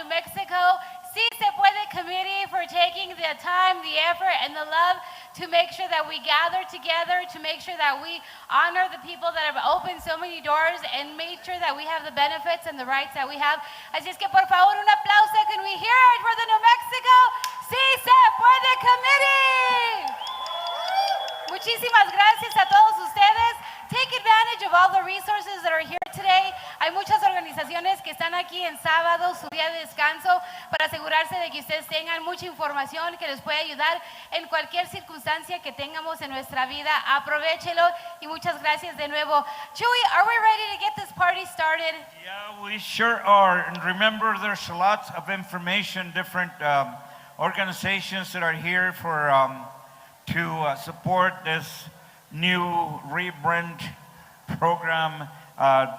New Mexico Sí Se Puede committee for taking the time, the effort, and the love to make sure that we gather together, to make sure that we honor the people that have opened so many doors and made sure that we have the benefits and the rights that we have. Así es que por favor un aplauso. Can we hear it for the New Mexico Sí Se Puede committee? Muchísimas gracias a todos ustedes. Take advantage of all the resources that are here today. Hay muchas organizaciones que están aquí en sábado, su día de descanso, para asegurarse de que ustedes tengan mucha información que les puede ayudar en cualquier circunstancia que tengamos en nuestra vida. Aprovéchelo y muchas gracias de nuevo. Chewy, are we ready to get this party started? Yeah, we sure are. And remember, there's lots of information, different organizations that are here for to support this new rebrand program,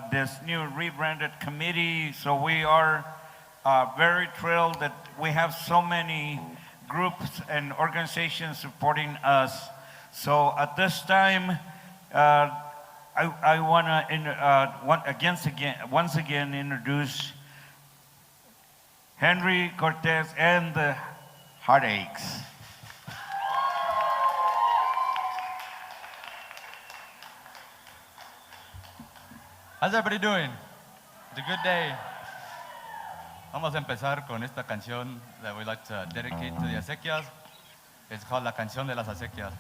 this new rebranded committee. So we are very thrilled that we have so many groups and organizations supporting us. So at this time, I want to once again introduce Henry Cortez and the Heartaches. How's everybody doing? It's a good day. Vamos a empezar con esta canción that we like to dedicate to the acequias. It's called La Canción de las Acequias.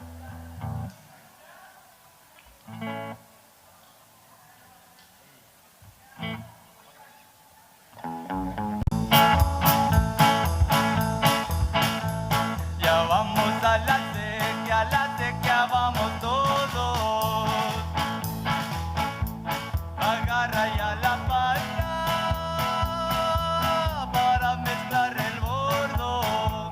Ya vamos a la acequia vamos todos. Agarra ya la pala para mezclar el bordo.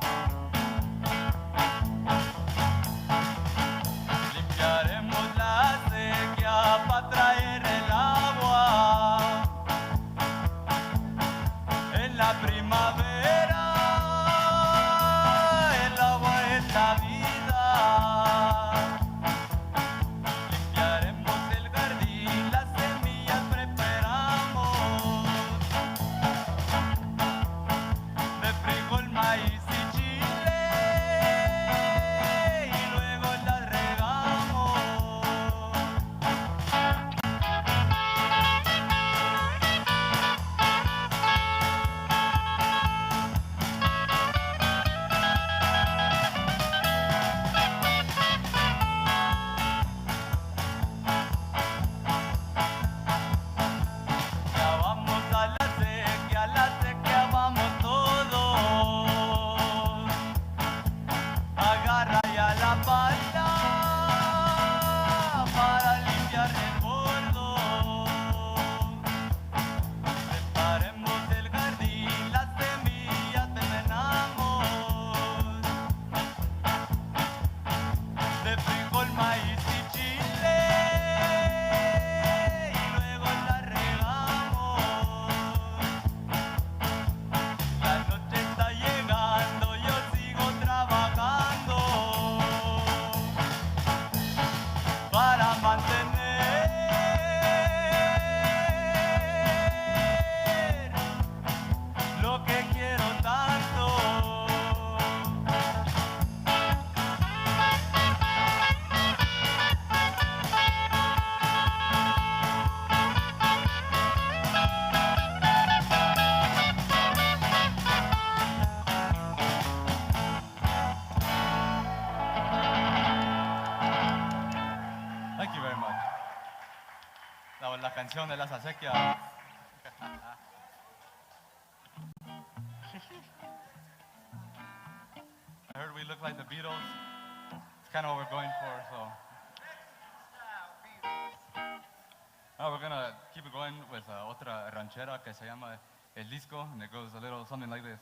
Limpiaremos la acequia para traer el agua. En la primavera el agua es la vida. Limpiaremos el jardín, las semillas preparamos de frijol, maíz y chile y luego las regamos. Ya vamos a la acequia vamos todos. Agarra ya la pala para limpiar el bordo. Preparemos el jardín, las semillas sembramos de frijol, maíz y chile y luego las regamos. La noche está llegando, yo sigo trabajando para mantener lo que quiero tanto. Thank you very much. That was La Canción de las Acequias. I heard we look like the Beatles. It's kind of what we're going for, so. We're gonna keep it going with otra ranchera que se llama El Disco, and it goes a little something like this.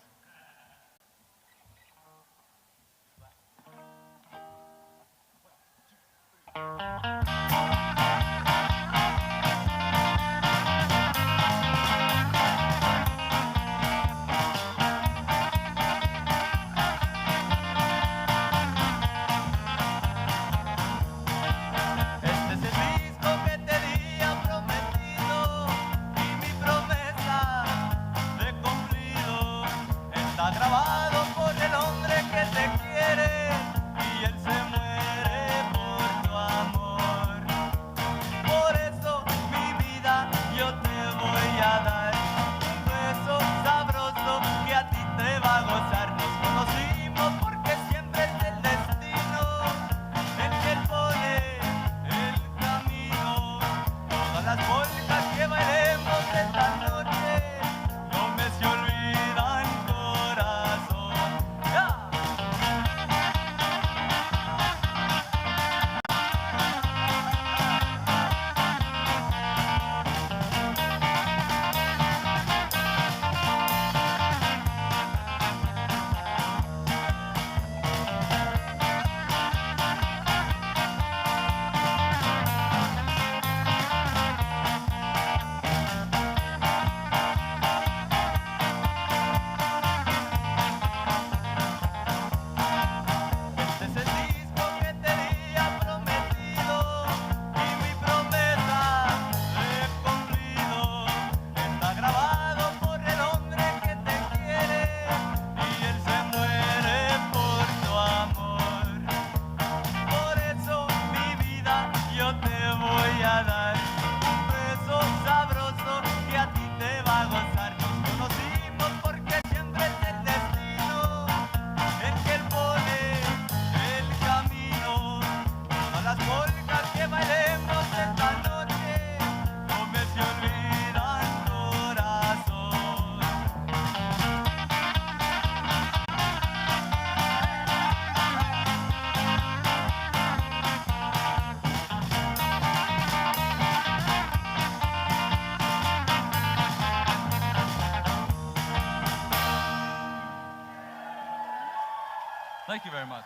Este es el disco que te había prometido y mi promesa de cumplido. está grabado por el hombre que te quiere y él se muere por tu amor. Por eso mi vida yo te voy a dar un beso sabroso que a ti te va a gozar. Nos conocimos porque siempre es el destino el que pone el camino. Todas las polcas que bailemos esta noche no me se olvidan, corazón. ¡Ya! Este es el disco que te había prometido y mi promesa he cumplido. Está grabado por el hombre que te quiere y él se muere por tu amor. Por eso mi vida yo te voy a dar un beso sabroso que a ti te va a gozar. Nos conocimos porque siempre es el destino en que él pone el camino. Todas las polcas que bailemos esta noche no me se olvidan, corazón. Thank you very much.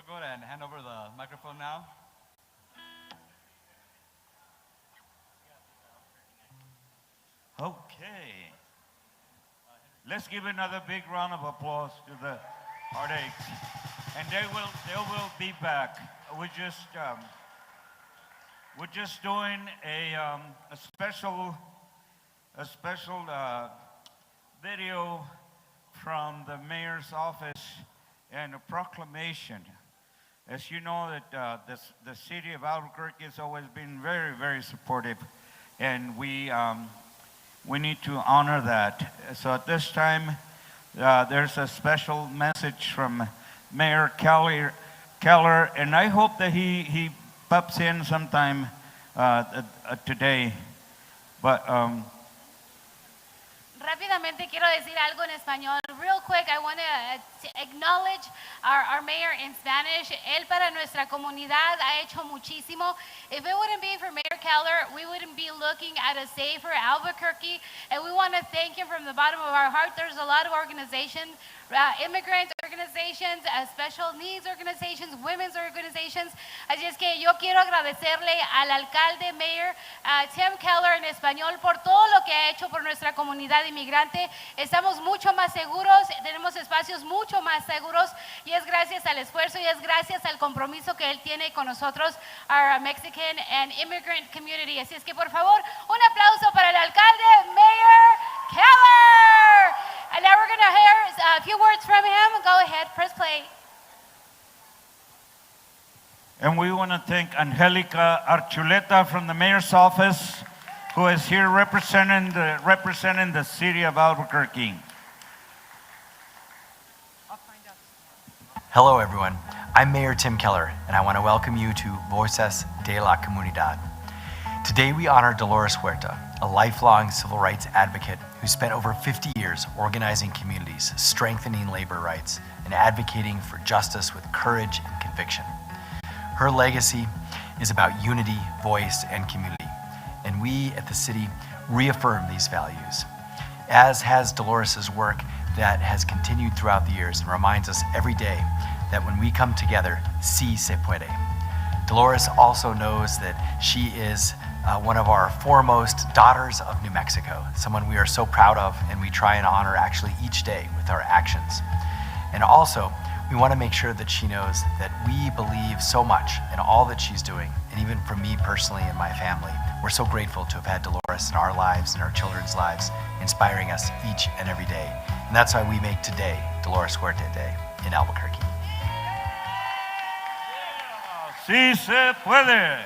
go ahead and hand over the microphone now. Okay. Let's give another big round of applause to the Heartaches. And they will be back. We're just doing a special video from the mayor's office and a proclamation. As you know, that the city of Albuquerque has always been very, very supportive, and we need to honor that. So at this time, there's a special message from Mayor Keller, and I hope that he pops in sometime today. But Rápidamente quiero decir algo en español. Real quick, I want to acknowledge our mayor in Spanish. Él para nuestra comunidad ha hecho muchísimo. If it wouldn't be for Mayor Keller, we wouldn't be looking at a safer Albuquerque. And we want to thank him from the bottom of our heart. There's a lot of organizations, immigrant organizations, special needs organizations, women's organizations. Así es que yo quiero agradecerle al alcalde, Mayor Tim Keller en español, por todo lo que ha hecho por nuestra comunidad inmigrante. Estamos mucho más seguros, tenemos espacios mucho más seguros, y es gracias al esfuerzo y es gracias al compromiso que él tiene con nosotros, our Mexican and immigrant community. Así es que por favor, un aplauso para el alcalde, Mayor Keller. And now we're going to hear a few words from him. Go ahead, press play. And we want to thank Angelica Archuleta from the mayor's office, who is here representing the city of Albuquerque. Hello everyone, I'm Mayor Tim Keller, and I want to welcome you to Voces de la Comunidad. Today we honor Dolores Huerta, a lifelong civil rights advocate who spent over 50 years organizing communities, strengthening labor rights, and advocating for justice with courage and conviction. Her legacy is about unity, voice, and community, and we at the city reaffirm these values, as has Dolores' work that has continued throughout the years and reminds us every day that when we come together, sí se puede. Dolores also knows that she is one of our foremost daughters of New Mexico, someone we are so proud of, and we try and honor actually each day with our actions. And also, we want to make sure that she knows that we believe so much in all that she's doing, and even for me personally and my family, we're so grateful to have had Dolores in our lives and our children's lives, inspiring us each and every day. And that's why we make today Dolores Huerta Day in Albuquerque. Sí se puede.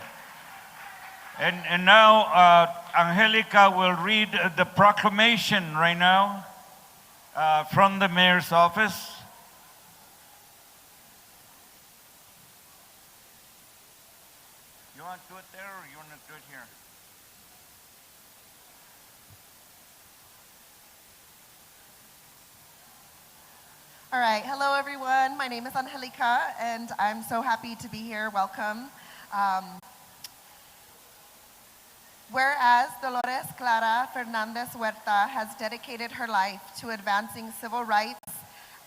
And now Angelica will read the proclamation right now from the mayor's office. You want to do it there or you want to do it here? All right, hello everyone. My name is Angelica, and I'm so happy to be here. Welcome. Whereas Dolores Clara Fernandez Huerta has dedicated her life to advancing civil rights,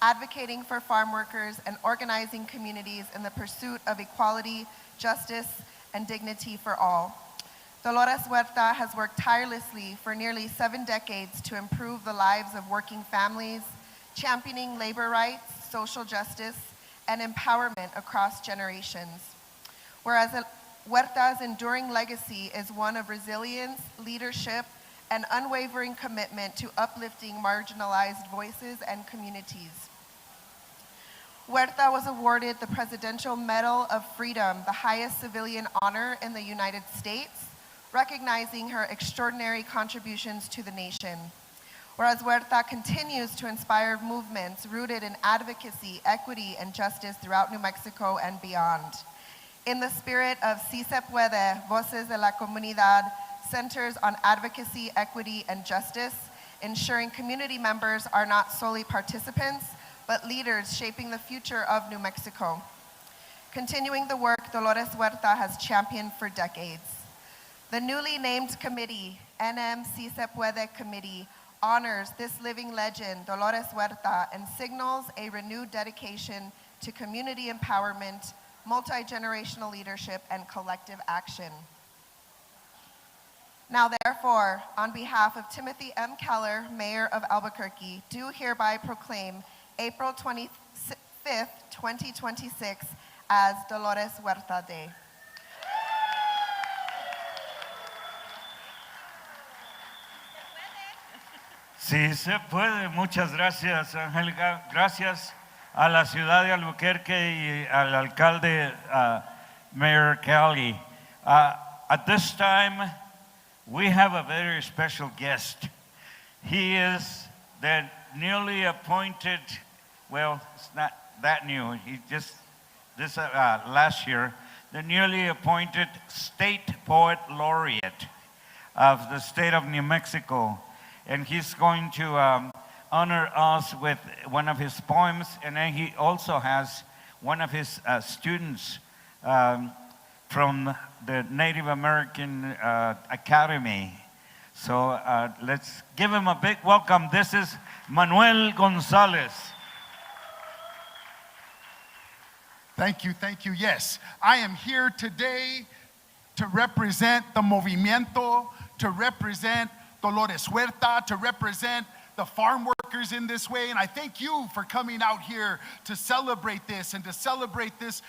advocating for farm workers, and organizing communities in the pursuit of equality, justice, and dignity for all. Dolores Huerta has worked tirelessly for nearly 7 decades to improve the lives of working families, championing labor rights, social justice, and empowerment across generations. Whereas Huerta's enduring legacy is one of resilience, leadership, and unwavering commitment to uplifting marginalized voices and communities. Huerta was awarded the Presidential Medal of Freedom, the highest civilian honor in the United States, recognizing her extraordinary contributions to the nation. Whereas Huerta continues to inspire movements rooted in advocacy, equity, and justice throughout New Mexico and beyond. In the spirit of Sí se puede, Voces de la Comunidad centers on advocacy, equity, and justice, ensuring community members are not solely participants, but leaders shaping the future of New Mexico. Continuing the work Dolores Huerta has championed for decades. The newly named committee, NM Sí se puede Committee, honors this living legend, Dolores Huerta, and signals a renewed dedication to community empowerment, multi-generational leadership, and collective action. Now therefore, on behalf of Timothy M. Keller, Mayor of Albuquerque, do hereby proclaim April 25th, 2026 as Dolores Huerta Day. Sí se puede. Muchas gracias, Angélica. Gracias a la ciudad de Albuquerque y al alcalde, Mayor Kelly. At this time, we have a very special guest. He is the newly appointed, well, it's not that new, he just, last year, the newly appointed State Poet Laureate of the state of New Mexico. And he's going to honor us with one of his poems, and then he also has one of his students from the Native American Academy. So let's give him a big welcome. This is Manuel Gonzalez. Thank you, thank you. Yes, I am here today to represent the movimiento, to represent Dolores Huerta, to represent the farm workers in this way. And I thank you for coming out here to celebrate this and to celebrate this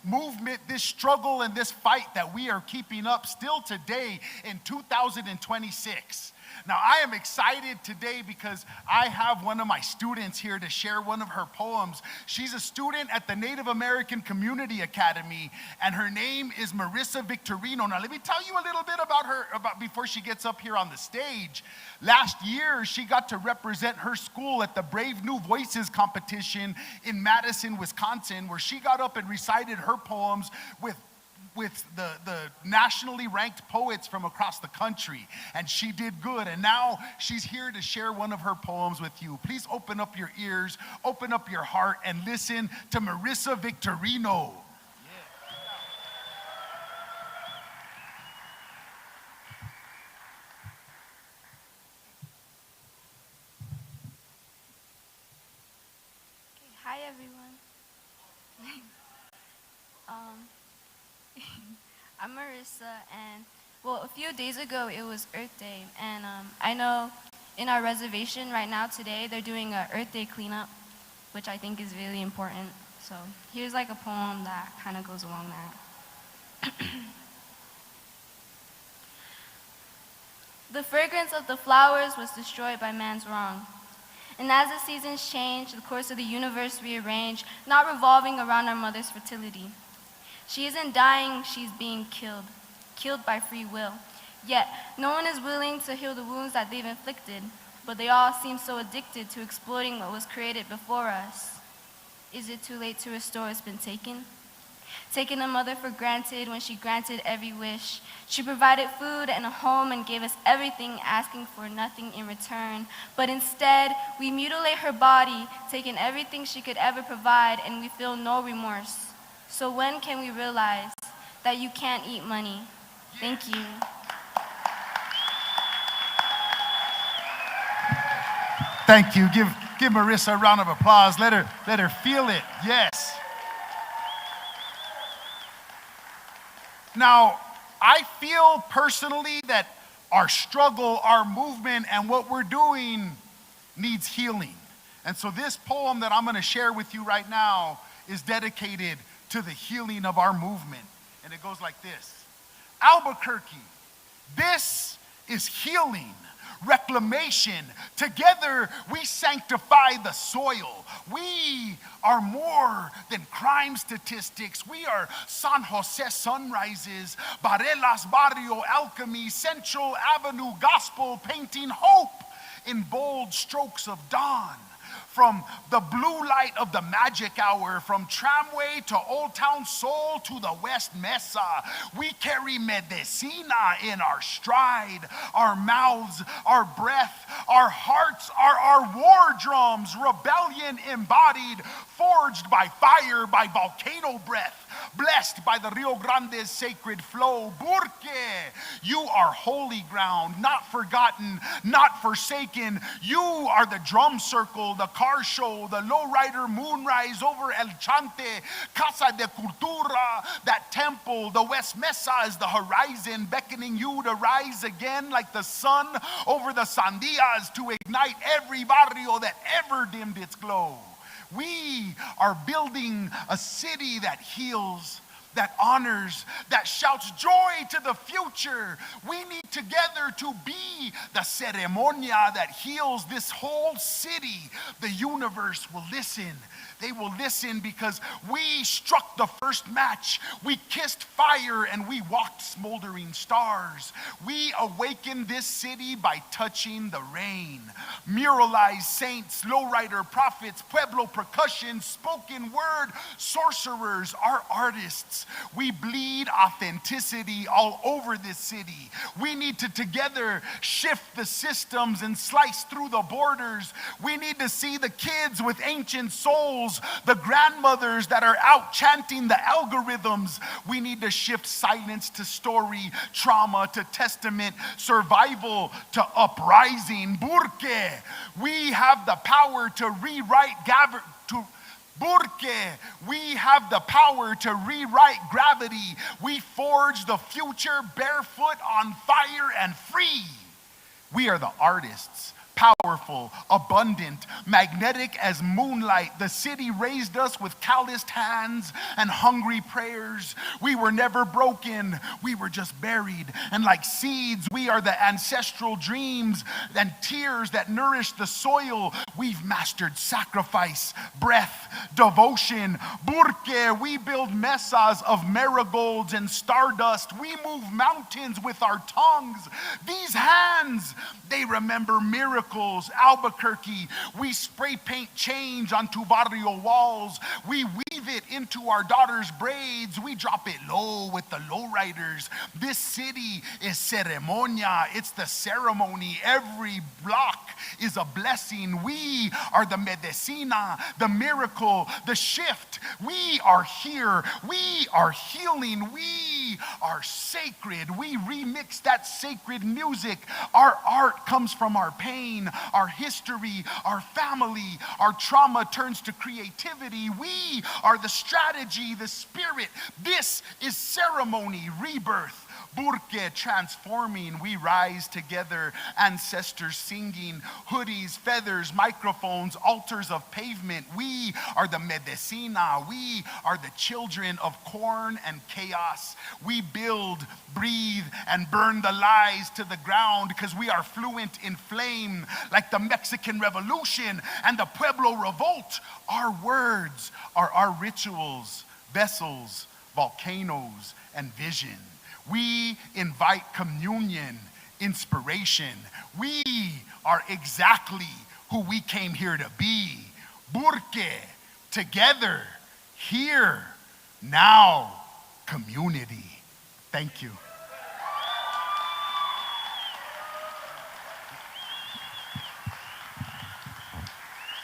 movement, this struggle, and this fight that we are keeping up still today in 2026. Now, I am excited today because I have one of my students here to share one of her poems. She's a student at the Native American Community Academy, and her name is Marissa Victorino. Now, let me tell you a little bit about her before she gets up here on the stage. Last year, she got to represent her school at the Brave New Voices competition in Madison, Wisconsin, where she got up and recited her poems with the nationally ranked poets from across the country, and she did good. And now she's here to share one of her poems with you. Please open up your ears, open up your heart, and listen to Marissa Victorino. Hi everyone. I'm Marissa, and well, a few days ago it was Earth Day, and I know in our reservation right now today they're doing a Earth Day cleanup, which I think is really important. So here's like a poem that kind of goes along that. The fragrance of the flowers was destroyed by man's wrong. And as the seasons change, the course of the universe rearranged, not revolving around our mother's fertility. She isn't dying, she's being killed by free will. Yet, no one is willing to heal the wounds that they've inflicted, but they all seem so addicted to exploiting what was created before us. Is it too late to restore what's been taken? Taking a mother for granted when she granted every wish. She provided food and a home and gave us everything, asking for nothing in return. But instead, we mutilate her body, taking everything she could ever provide, and we feel no remorse. So when can we realize that you can't eat money? Thank you. Thank you. Give Marissa a round of applause. Let her feel it. Yes. Now, I feel personally that our struggle, our movement, and what we're doing needs healing. And so this poem that I'm going to share with you right now is dedicated to the healing of our movement. And it goes like this. Albuquerque, this is healing, reclamation. Together we sanctify the soil. We are more than crime statistics. We are San Jose sunrises, Barelas Barrio alchemy, Central Avenue gospel, painting hope in bold strokes of dawn. From the blue light of the magic hour, from Tramway to Old Town Soul to the West Mesa, we carry medicina in our stride. Our mouths, our breath, our hearts are our war drums, rebellion embodied, forged by fire, by volcano breath. blessed by the Rio Grande's sacred flow. Porque you are holy ground, not forgotten, not forsaken. You are the drum circle, the car show, the lowrider moonrise over El Chante, Casa de Cultura, that temple. The West Mesa is the horizon, beckoning you to rise again like the sun over the Sandias to ignite every barrio that ever dimmed its glow. We are building a city that heals, that honors, that shouts joy to the future. We need together to be the ceremonia that heals this whole city. The universe will listen. They will listen because we struck the first match. We kissed fire and we walked smoldering stars. We awakened this city by touching the rain. Muralized saints, lowrider prophets, pueblo percussion, spoken word, sorcerers, our artists. We bleed authenticity all over this city. We need to together shift the systems and slice through the borders. We need to see the kids with ancient souls, the grandmothers that are out chanting the algorithms. We need to shift silence to story, trauma to testament, survival to uprising. Porque we have the power to rewrite we have the power to rewrite gravity. We forge the future barefoot, on fire, and free. We are the artists, powerful, abundant, magnetic as moonlight. The city raised us with calloused hands and hungry prayers. We were never broken, we were just buried. And like seeds, we are the ancestral dreams and tears that nourish the soil. We've mastered sacrifice, breath, devotion. Porque we build mesas of marigolds and stardust. We move mountains with our tongues. These hands, they remember miracles. Albuquerque, we spray paint change onto barrio walls. We weave it into our daughters' braids. We drop it low with the lowriders. This city is ceremonia. It's the ceremony. Every block is a blessing. We are the medicina, the miracle, the shift. We are here. We are healing. We are sacred. We remix that sacred music. Our art comes from our pain, our history, our family. Our trauma turns to creativity. We are the strategy, the spirit. This is ceremony, rebirth. Porque transforming, we rise together, ancestors singing, hoodies, feathers, microphones, altars of pavement. We are the medicina. We are the children of corn and chaos. We build, breathe, and burn the lies to the ground because we are fluent in flame like the Mexican Revolution and the Pueblo Revolt. Our words are our rituals, vessels, volcanoes, and vision. We invite communion, inspiration. We are exactly who we came here to be. Porque, together, here, now, community. Thank you.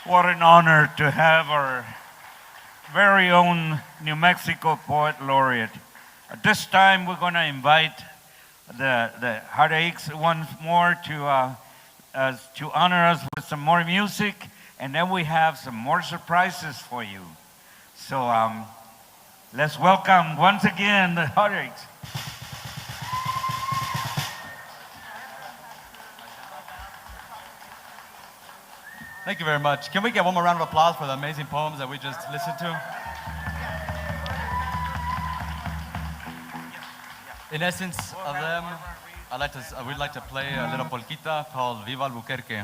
What an honor to have our very own New Mexico Poet Laureate. At this time, we're going to invite the Heartaches once more to honor us with some more music, and then we have some more surprises for you. So let's welcome once again the Heartaches. Thank you very much. Can we get one more round of applause for the amazing poems that we just listened to? In essence of them, we'd like to play a little polquita called Viva Albuquerque.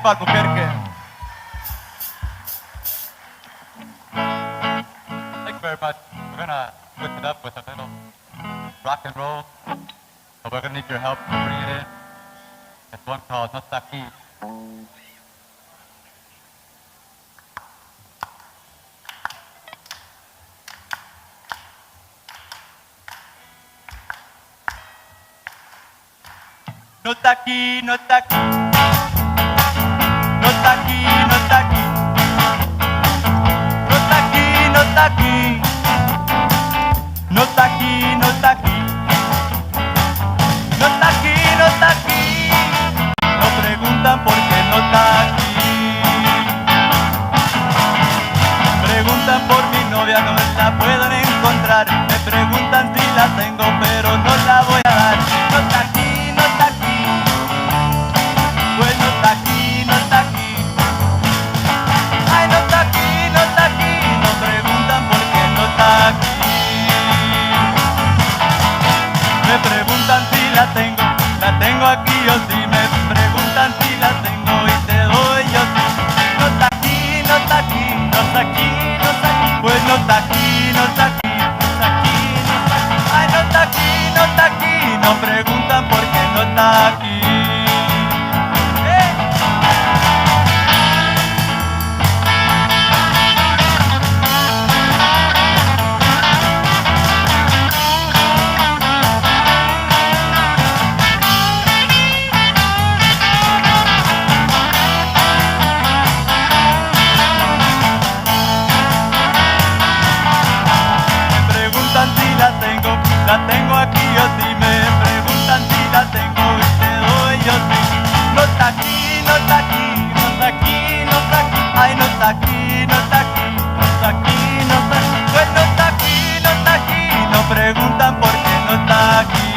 Viva Albuquerque. Thank you very much. We're gonna switch it up with a little rock and roll. But we're gonna need your help to bring it in. It's one called No Está Aquí. No está aquí, no está aquí. No está aquí, no está aquí. No está aquí, no está aquí. No está aquí, no está aquí. No está aquí, no está aquí. No preguntan por qué no está aquí. Preguntan por mi novia, no la pueden encontrar. Me preguntan si la tengo, pero no la voy a dar. No está aquí, no está aquí. Pues no está aquí, no está aquí. Ay, no está aquí, no está aquí. No preguntan por qué no está aquí. Me preguntan si la tengo aquí yo sí. Me preguntan si la tengo y te doy yo sí. No está aquí, no está aquí, no está aquí, no está aquí. Pues no está aquí, no está aquí, no está aquí, no está aquí. Ay, no está aquí, no está aquí. No preguntan por qué no está aquí. La tengo aquí yo sí, me preguntan si la tengo y te doy yo sí. No está aquí, no está aquí, no está aquí, no está aquí. Ay, no está aquí, no está aquí, no está aquí, no está aquí. Pues no está aquí, no está aquí. No preguntan por qué no está aquí.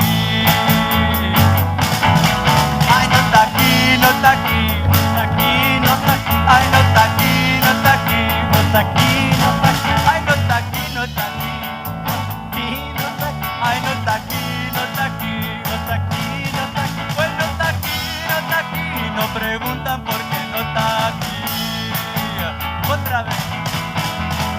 Ay, no está aquí, no está aquí, no está aquí, no está aquí. Ay, no está aquí, no está aquí, no está aquí, no está aquí. Ay, no está aquí, no está aquí. Ay, no está aquí, no está aquí, no está aquí, no está aquí. Pues no está aquí, no está aquí. No preguntan por qué no está aquí. Otra vez.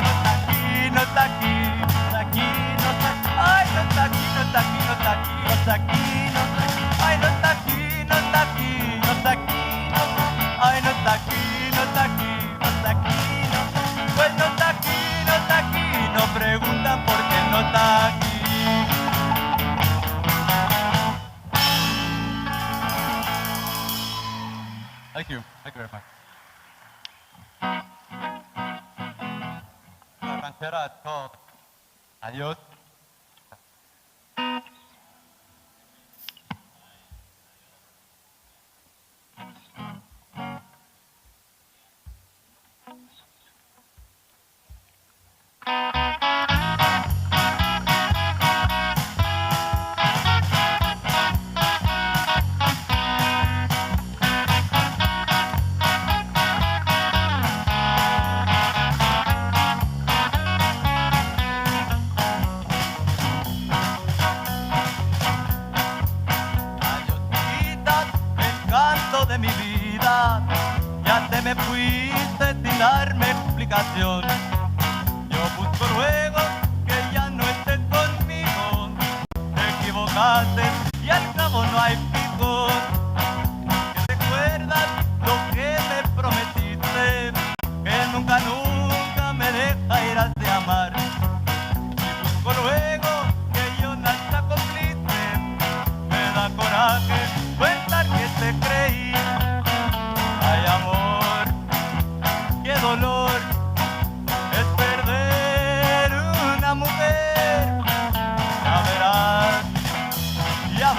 No está aquí, no está aquí, no está aquí, no está aquí. Ay, no está aquí, no está aquí, no está aquí, no está aquí, no está aquí. Ay, no está aquí, no está aquí, no está aquí, no está aquí. Ay, no está aquí, no está aquí, no está aquí, no está aquí. Pues no está aquí, no está aquí. No preguntan por qué no está aquí. Thank you. Thank you very much. La ranchera es called Adiós. De mi vida, ya te me fuiste sin darme explicación. Yo busco luego que ya no estés conmigo. Te equivocaste y al cabo no hay pico. ¿Que recuerdas lo que me prometiste? Que nunca, nunca me dejarás de amar. Y busco luego que yo nada cumpliste. Me da coraje pensar que te creí. Ay, amor, qué dolor es perder una mujer. Ya verás, ya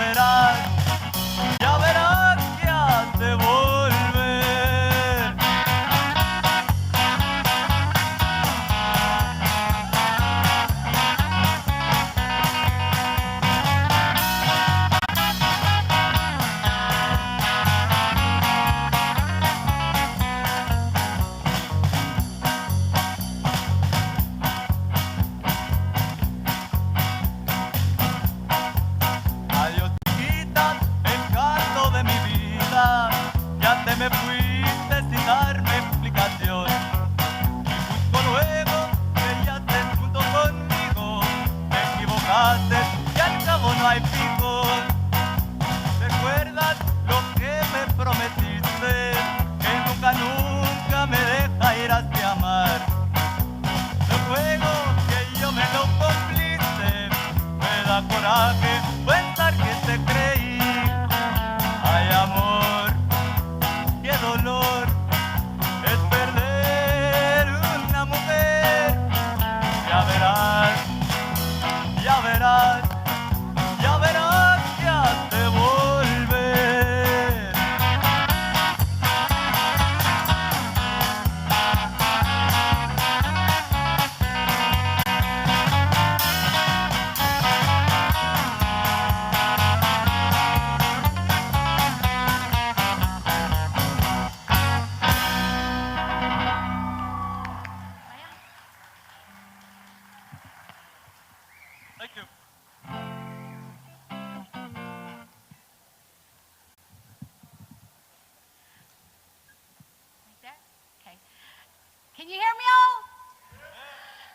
Can you hear me all?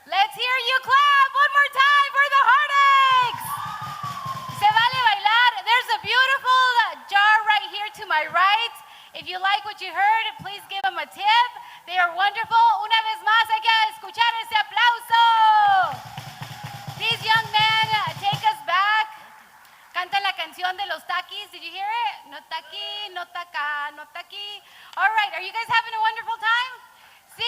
Let's hear you clap one more time for the heartaches. Se vale bailar. There's a beautiful jar right here to my right. If you like what you heard, please give them a tip. They are wonderful. Una vez más, hay que escuchar ese aplauso. These young men take us back. Cantan la canción de los taquis. Did you hear it? No taqui, no taca, no taqui. All right, are you guys having a wonderful time? Sí.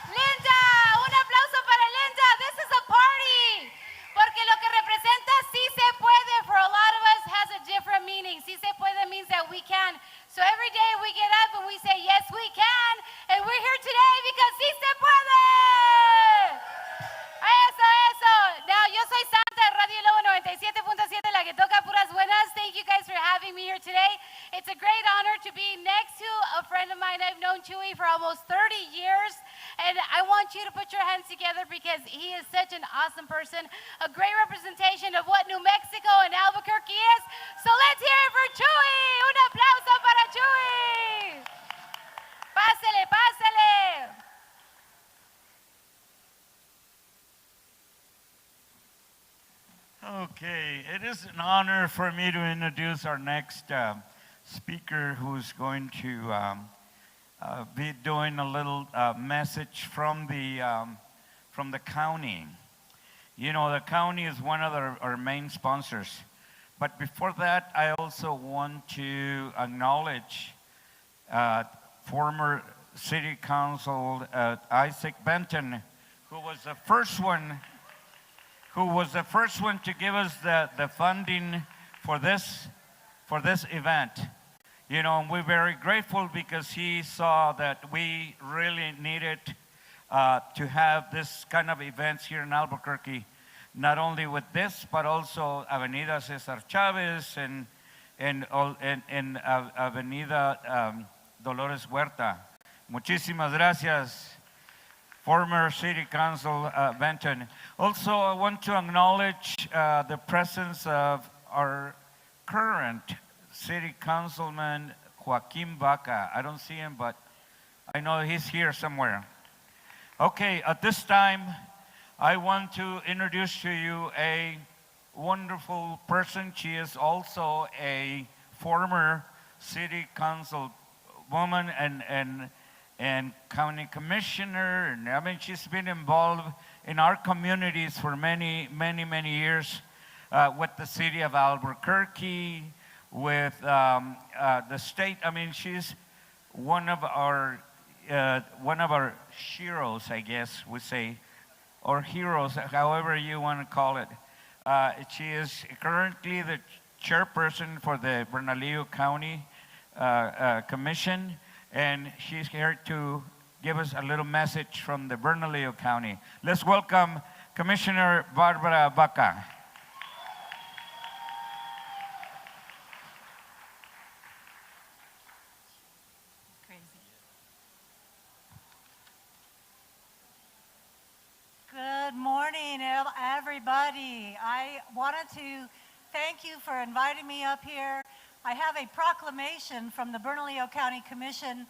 Linda, un aplauso para Linda. This is a party. Porque lo que representa sí se puede for a lot of us has a different meaning. Sí se puede means that we can. So every day we get up and we say, yes, we can. And we're here today because sí se puede. Eso, eso. Now, yo soy Santa, Radio Lobo 97.7, la que toca puras buenas. Thank you guys for having me here today. It's a great honor to be next to a friend of mine. I've known Chuy for almost 30 years. And I want you to put your hands together because he is such an awesome person, a great representation of what New Mexico and Albuquerque is. So let's hear it for Chuy. Un aplauso para Chuy. Pásele, pásele. Okay, it is an honor for me to introduce our next speaker who's going to be doing a little message from the county. You know, the county is one of our main sponsors. But before that, I also want to acknowledge former City Council Isaac Benton, who was the first one to give us the funding for this event. You know, and we're very grateful because he saw that we really needed to have this kind of events here in Albuquerque, not only with this, but also Avenida Cesar Chavez and Avenida Dolores Huerta. Muchísimas gracias, former City Council Benton. Also, I want to acknowledge the presence of our current City Councilman Joaquin Baca. I don't see him, but I know he's here somewhere. Okay, at this time, I want to introduce to you a wonderful person. She is also a former City Council woman and county commissioner. And I mean, she's been involved in our communities for many years with the city of Albuquerque, with the state. I mean, she's one of our heroes, I guess we say, or heroes, however you want to call it. She is currently the chairperson for the Bernalillo County Commission, and she's here to give us a little message from the Bernalillo County. Let's welcome Commissioner Barbara Baca. Good morning, everybody. I wanted to thank you for inviting me up here. I have a proclamation from the Bernalillo County Commission,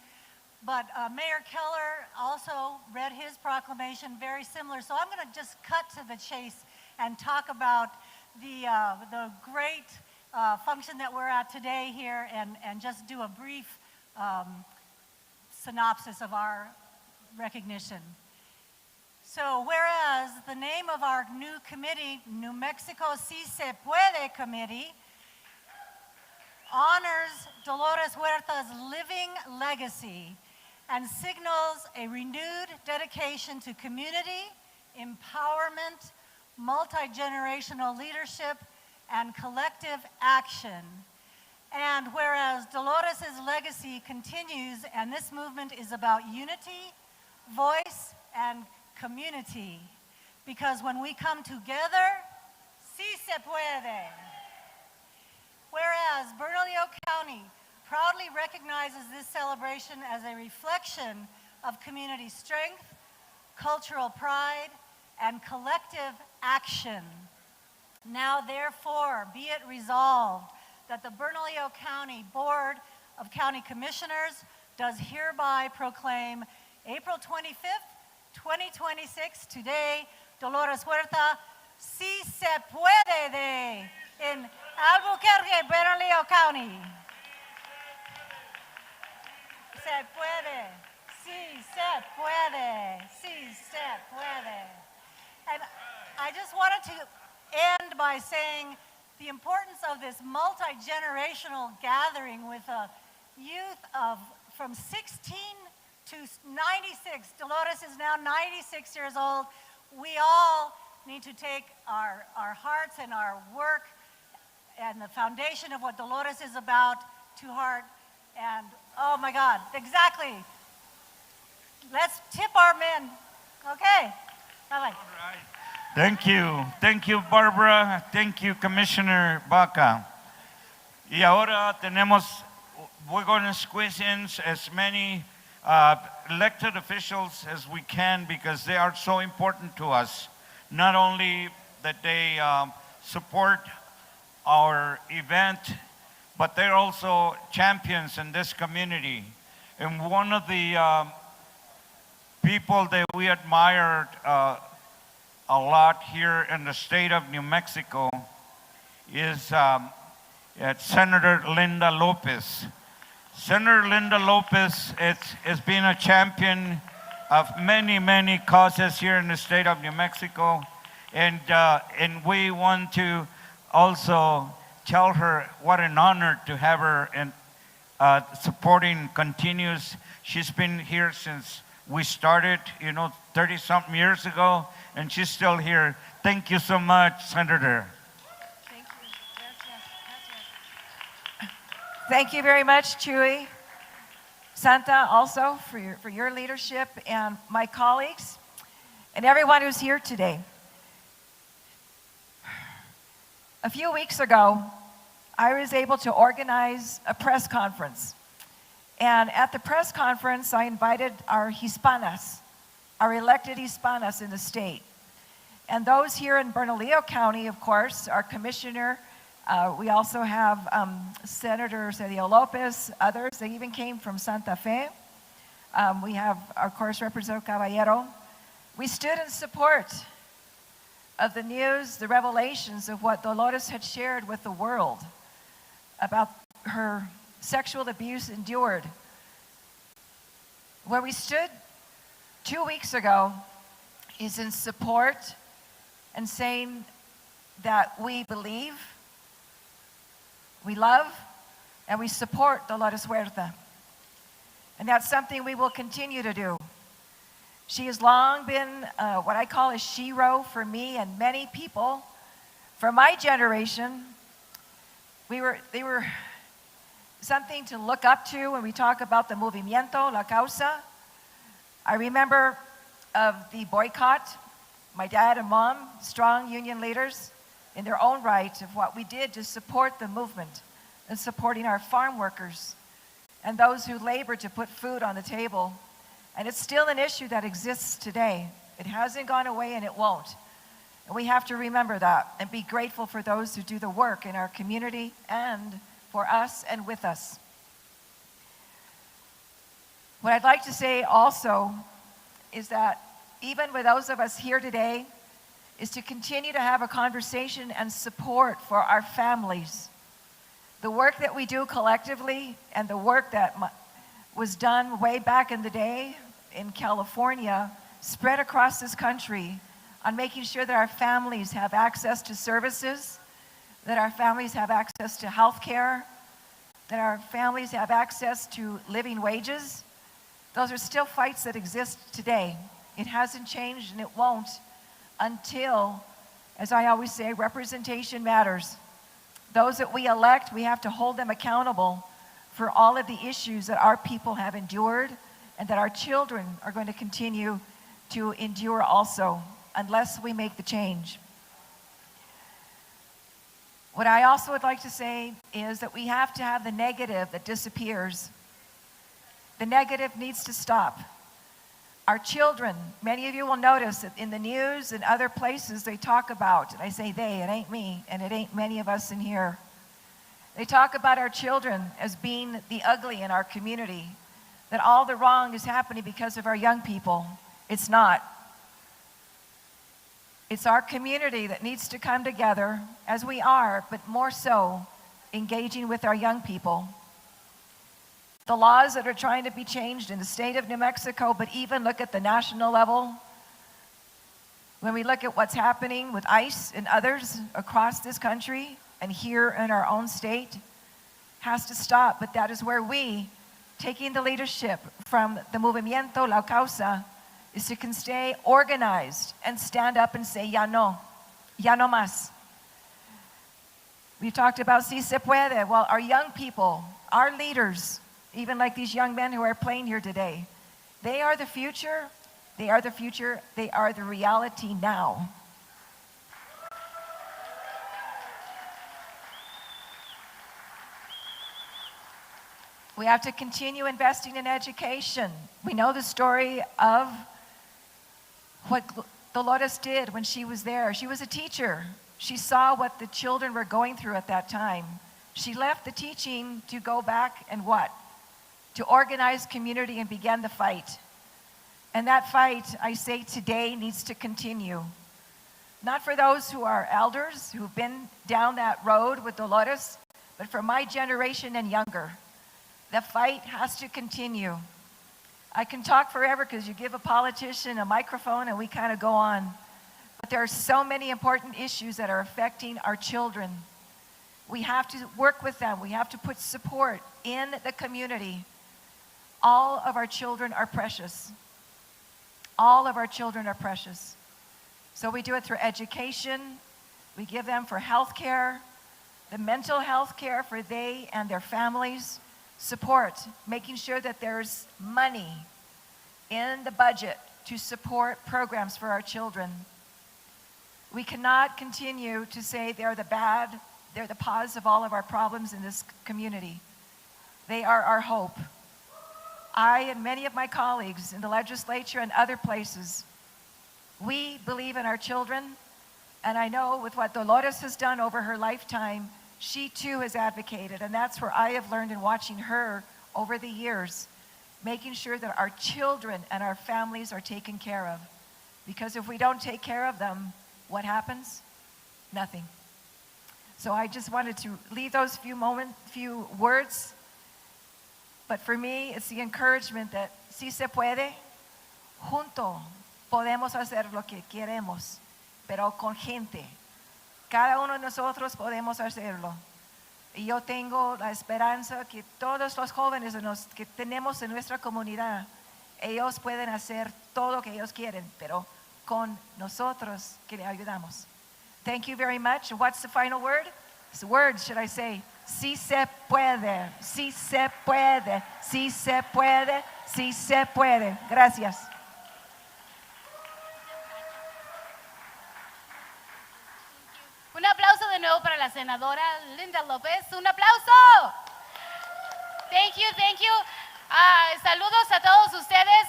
but Mayor Keller also read his proclamation, very similar. So I'm going to just cut to the chase and talk about the great function that we're at today here and just do a brief synopsis of our recognition. So whereas the name of our new committee, New Mexico Si Se Puede Committee, honors Dolores Huerta's living legacy and signals a renewed dedication to community, empowerment, multi-generational leadership, and collective action. And whereas Dolores' legacy continues, and this movement is about unity, voice, and community, because when we come together, si se puede. Whereas Bernalillo County proudly recognizes this celebration as a reflection of community strength, cultural pride, and collective action. Now therefore be it resolved that the Bernalillo County Board of County Commissioners does hereby proclaim April 25th, 2026, today, Dolores Huerta, Si Se Puede Day in Albuquerque, Bernalillo County. Se puede, si se puede, si se puede. And I just wanted to end by saying the importance of this multi-generational gathering with a youth of from 16 to 96. Dolores is now 96 years old. We all need to take our hearts and our work and the foundation of what Dolores is about to heart. And oh my God, exactly. Let's tip our men. Okay, bye-bye. Thank you, Barbara. Thank you, Commissioner Baca. Y ahora we're going to squeeze in as many elected officials as we can because they are so important to us. Not only that they support our event, but they're also champions in this community. And one of the people that we admired a lot here in the state of New Mexico is Senator Linda Lopez. Senator Linda Lopez has been a champion of many, many causes here in the state of New Mexico. And we want to also tell her what an honor to have her and supporting continues. She's been here since we started, 30-something years ago, and she's still here. Thank you so much, Senator. Thank you. Thank you very much, Chuy. Santa, also, for your leadership, and my colleagues, and everyone who's here today. A few weeks ago, I was able to organize a press conference. And at the press conference, I invited our Hispanas, our elected Hispanas in the state. And those here in Bernalillo County, of course, our commissioner, we also have Senator Sergio Lopez, others. They even came from Santa Fe. We have, of course, Representative Caballero. We stood in support of the news, the revelations of what Dolores had shared with the world about her sexual abuse endured. Where we stood 2 weeks ago is in support and saying that we believe, we love, and we support Dolores Huerta. And that's something we will continue to do. She has long been what I call a shero for me and many people. For my generation, they were something to look up to when we talk about the movimiento, la causa. I remember of the boycott, my dad and mom, strong union leaders in their own right of what we did to support the movement and supporting our farm workers and those who labor to put food on the table. And it's still an issue that exists today. It hasn't gone away and it won't. And we have to remember that and be grateful for those who do the work in our community and for us and with us. What I'd like to say also is that even with those of us here today, is to continue to have a conversation and support for our families. The work that we do collectively and the work that was done way back in the day in California, spread across this country on making sure that our families have access to services, that our families have access to health care, that our families have access to living wages. Those are still fights that exist today. It hasn't changed and it won't until, as I always say, representation matters. Those that we elect, we have to hold them accountable for all of the issues that our people have endured and that our children are going to continue to endure also, unless we make the change. What I also would like to say is that we have to have the negative that disappears. The negative needs to stop. Our children, many of you will notice that in the news and other places they talk about, and I say they, it ain't me, and it ain't many of us in here. They talk about our children as being the ugly in our community, that all the wrong is happening because of our young people. It's not. It's our community that needs to come together, as we are, but more so, engaging with our young people. The laws that are trying to be changed in the state of New Mexico, but even look at the national level. When we look at what's happening with ICE and others across this country and here in our own state, has to stop. But that is where we, taking the leadership from the Movimiento La Causa, is to can stay organized and stand up and say, ya no más. We talked about si se puede. Well, our young people, our leaders, even like these young men who are playing here today, they are the future. They are the future. They are the reality now. We have to continue investing in education. We know the story of what Dolores did when she was there. She was a teacher. She saw what the children were going through at that time. She left the teaching to go back and what? To organize community and began the fight. And that fight, I say today, needs to continue. Not for those who are elders, who've been down that road with Dolores, but for my generation and younger. The fight has to continue. I can talk forever because you give a politician a microphone and we kind of go on. But there are so many important issues that are affecting our children. We have to work with them. We have to put support in the community. All of our children are precious. All of our children are precious. So we do it through education. We give them for health care, the mental health care for they and their families. Support, making sure that there's money in the budget to support programs for our children. We cannot continue to say they're the bad, they're the cause of all of our problems in this community. They are our hope. I and many of my colleagues in the legislature and other places, we believe in our children, and I know with what Dolores has done over her lifetime, she too has advocated, and that's where I have learned in watching her over the years, making sure that our children and our families are taken care of. Because if we don't take care of them, what happens? Nothing. So I just wanted to leave those few words. But for me, it's the encouragement that si se puede, junto podemos hacer lo que queremos, pero con gente. Cada uno de nosotros podemos hacerlo. Y yo tengo la esperanza que todos los jóvenes que tenemos en nuestra comunidad, ellos pueden hacer todo lo que ellos quieren, pero con nosotros que le ayudamos. Thank you very much. What's the final word? It's words, should I say? Si se puede, si se puede, si se puede, si se puede. Gracias. Un aplauso de nuevo para la senadora Linda López. Un aplauso. Thank you, thank you. Saludos a todos ustedes.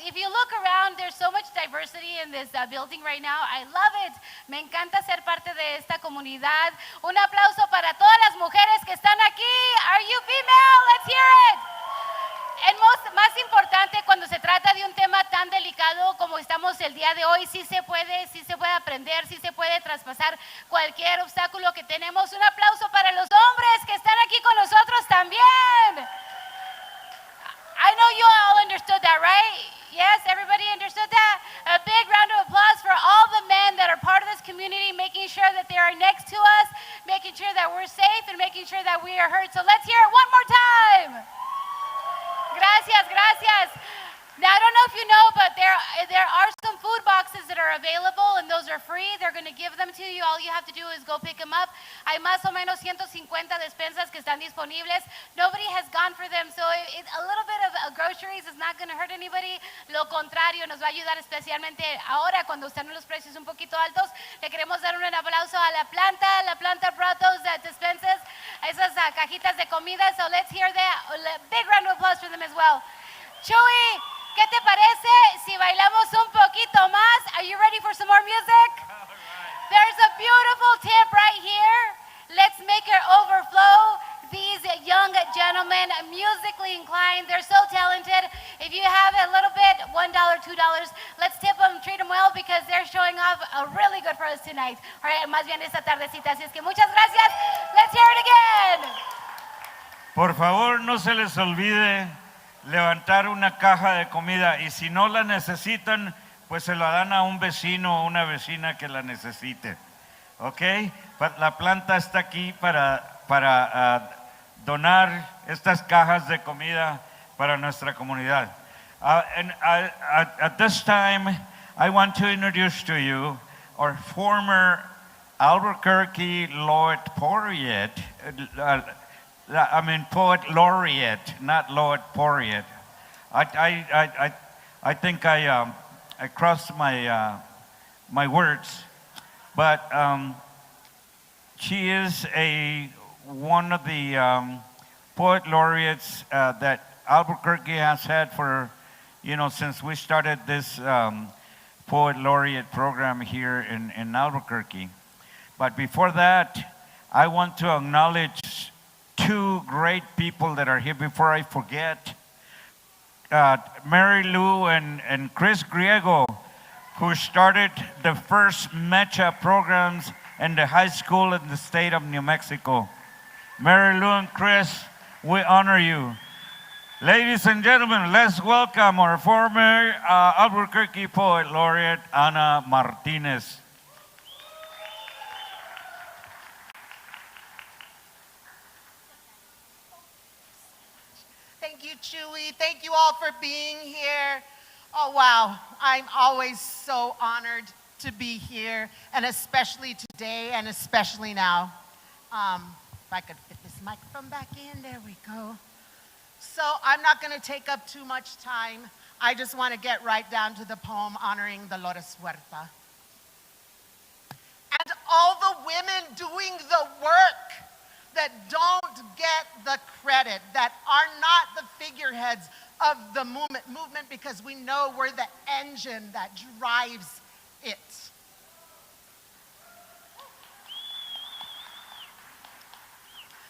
If you look around, there's so much diversity in this building right now. I love it. Me encanta ser parte de esta comunidad. Un aplauso para todas las mujeres que están aquí. Are you female? Let's hear it. Más importante, cuando se trata de un tema tan delicado como estamos el día de hoy, sí se puede aprender, sí se puede traspasar cualquier obstáculo que tenemos. Un aplauso para los hombres que están aquí con nosotros también. I know you all understood that, right? Yes, everybody understood that? A big round of applause for all the men that are part of this community, making sure that they are next to us, making sure that we're safe, and making sure that we are heard. So let's hear it one more time. Gracias, gracias. Now, I don't know if you know, but there are some food boxes that are available, and those are free. They're going to give them to you. All you have to do is go pick them up. Hay más o menos 150 despensas que están disponibles. Nobody has gone for them, so a little bit of groceries is not going to hurt anybody. Lo contrario, nos va a ayudar especialmente ahora cuando están los precios un poquito altos. Le queremos dar un aplauso a la planta. La planta brought those dispensas, esas cajitas de comida. So let's hear that. A big round of applause for them as well. Chuy, ¿qué te parece si bailamos un poquito más? Are you ready for some more music? All right. There's a beautiful tip right here. Let's make it overflow. These young gentlemen women, musically inclined. They're so talented. If you have a little bit, $1, $2, let's tip them, treat them well, because they're showing off really good for us tonight. All right, más bien esta tardecita. Así es que muchas gracias. Let's hear it again. Por favor, no se les olvide levantar una caja de comida, y si no la necesitan, pues se la dan a un vecino o una vecina que la necesite. ¿Ok? La planta está aquí para donar estas cajas de comida para nuestra comunidad. At this time, I want to introduce to you our former Albuquerque Poet Laureate, not Lord Poet. I think I crossed my words, but she is one of the poet laureates that Albuquerque has had for, since we started this poet laureate program here in Albuquerque. But before that, I want to acknowledge two great people that are here before I forget. Mary Lou and Chris Griego, who started the first MECHA programs in the high school in the state of New Mexico. Mary Lou and Chris, we honor you. Ladies and gentlemen, let's welcome our former Albuquerque Poet Laureate, Ana Martinez. Thank you, Chewy. Thank you all for being here. Oh, wow. I'm always so honored to be here, and especially today, and especially now. If I could fit this microphone back in, there we go. So I'm not going to take up too much time. I just want to get right down to the poem honoring Dolores Huerta. And all the women doing the work that don't get the credit, that are not the figureheads of the movement because we know we're the engine that drives it.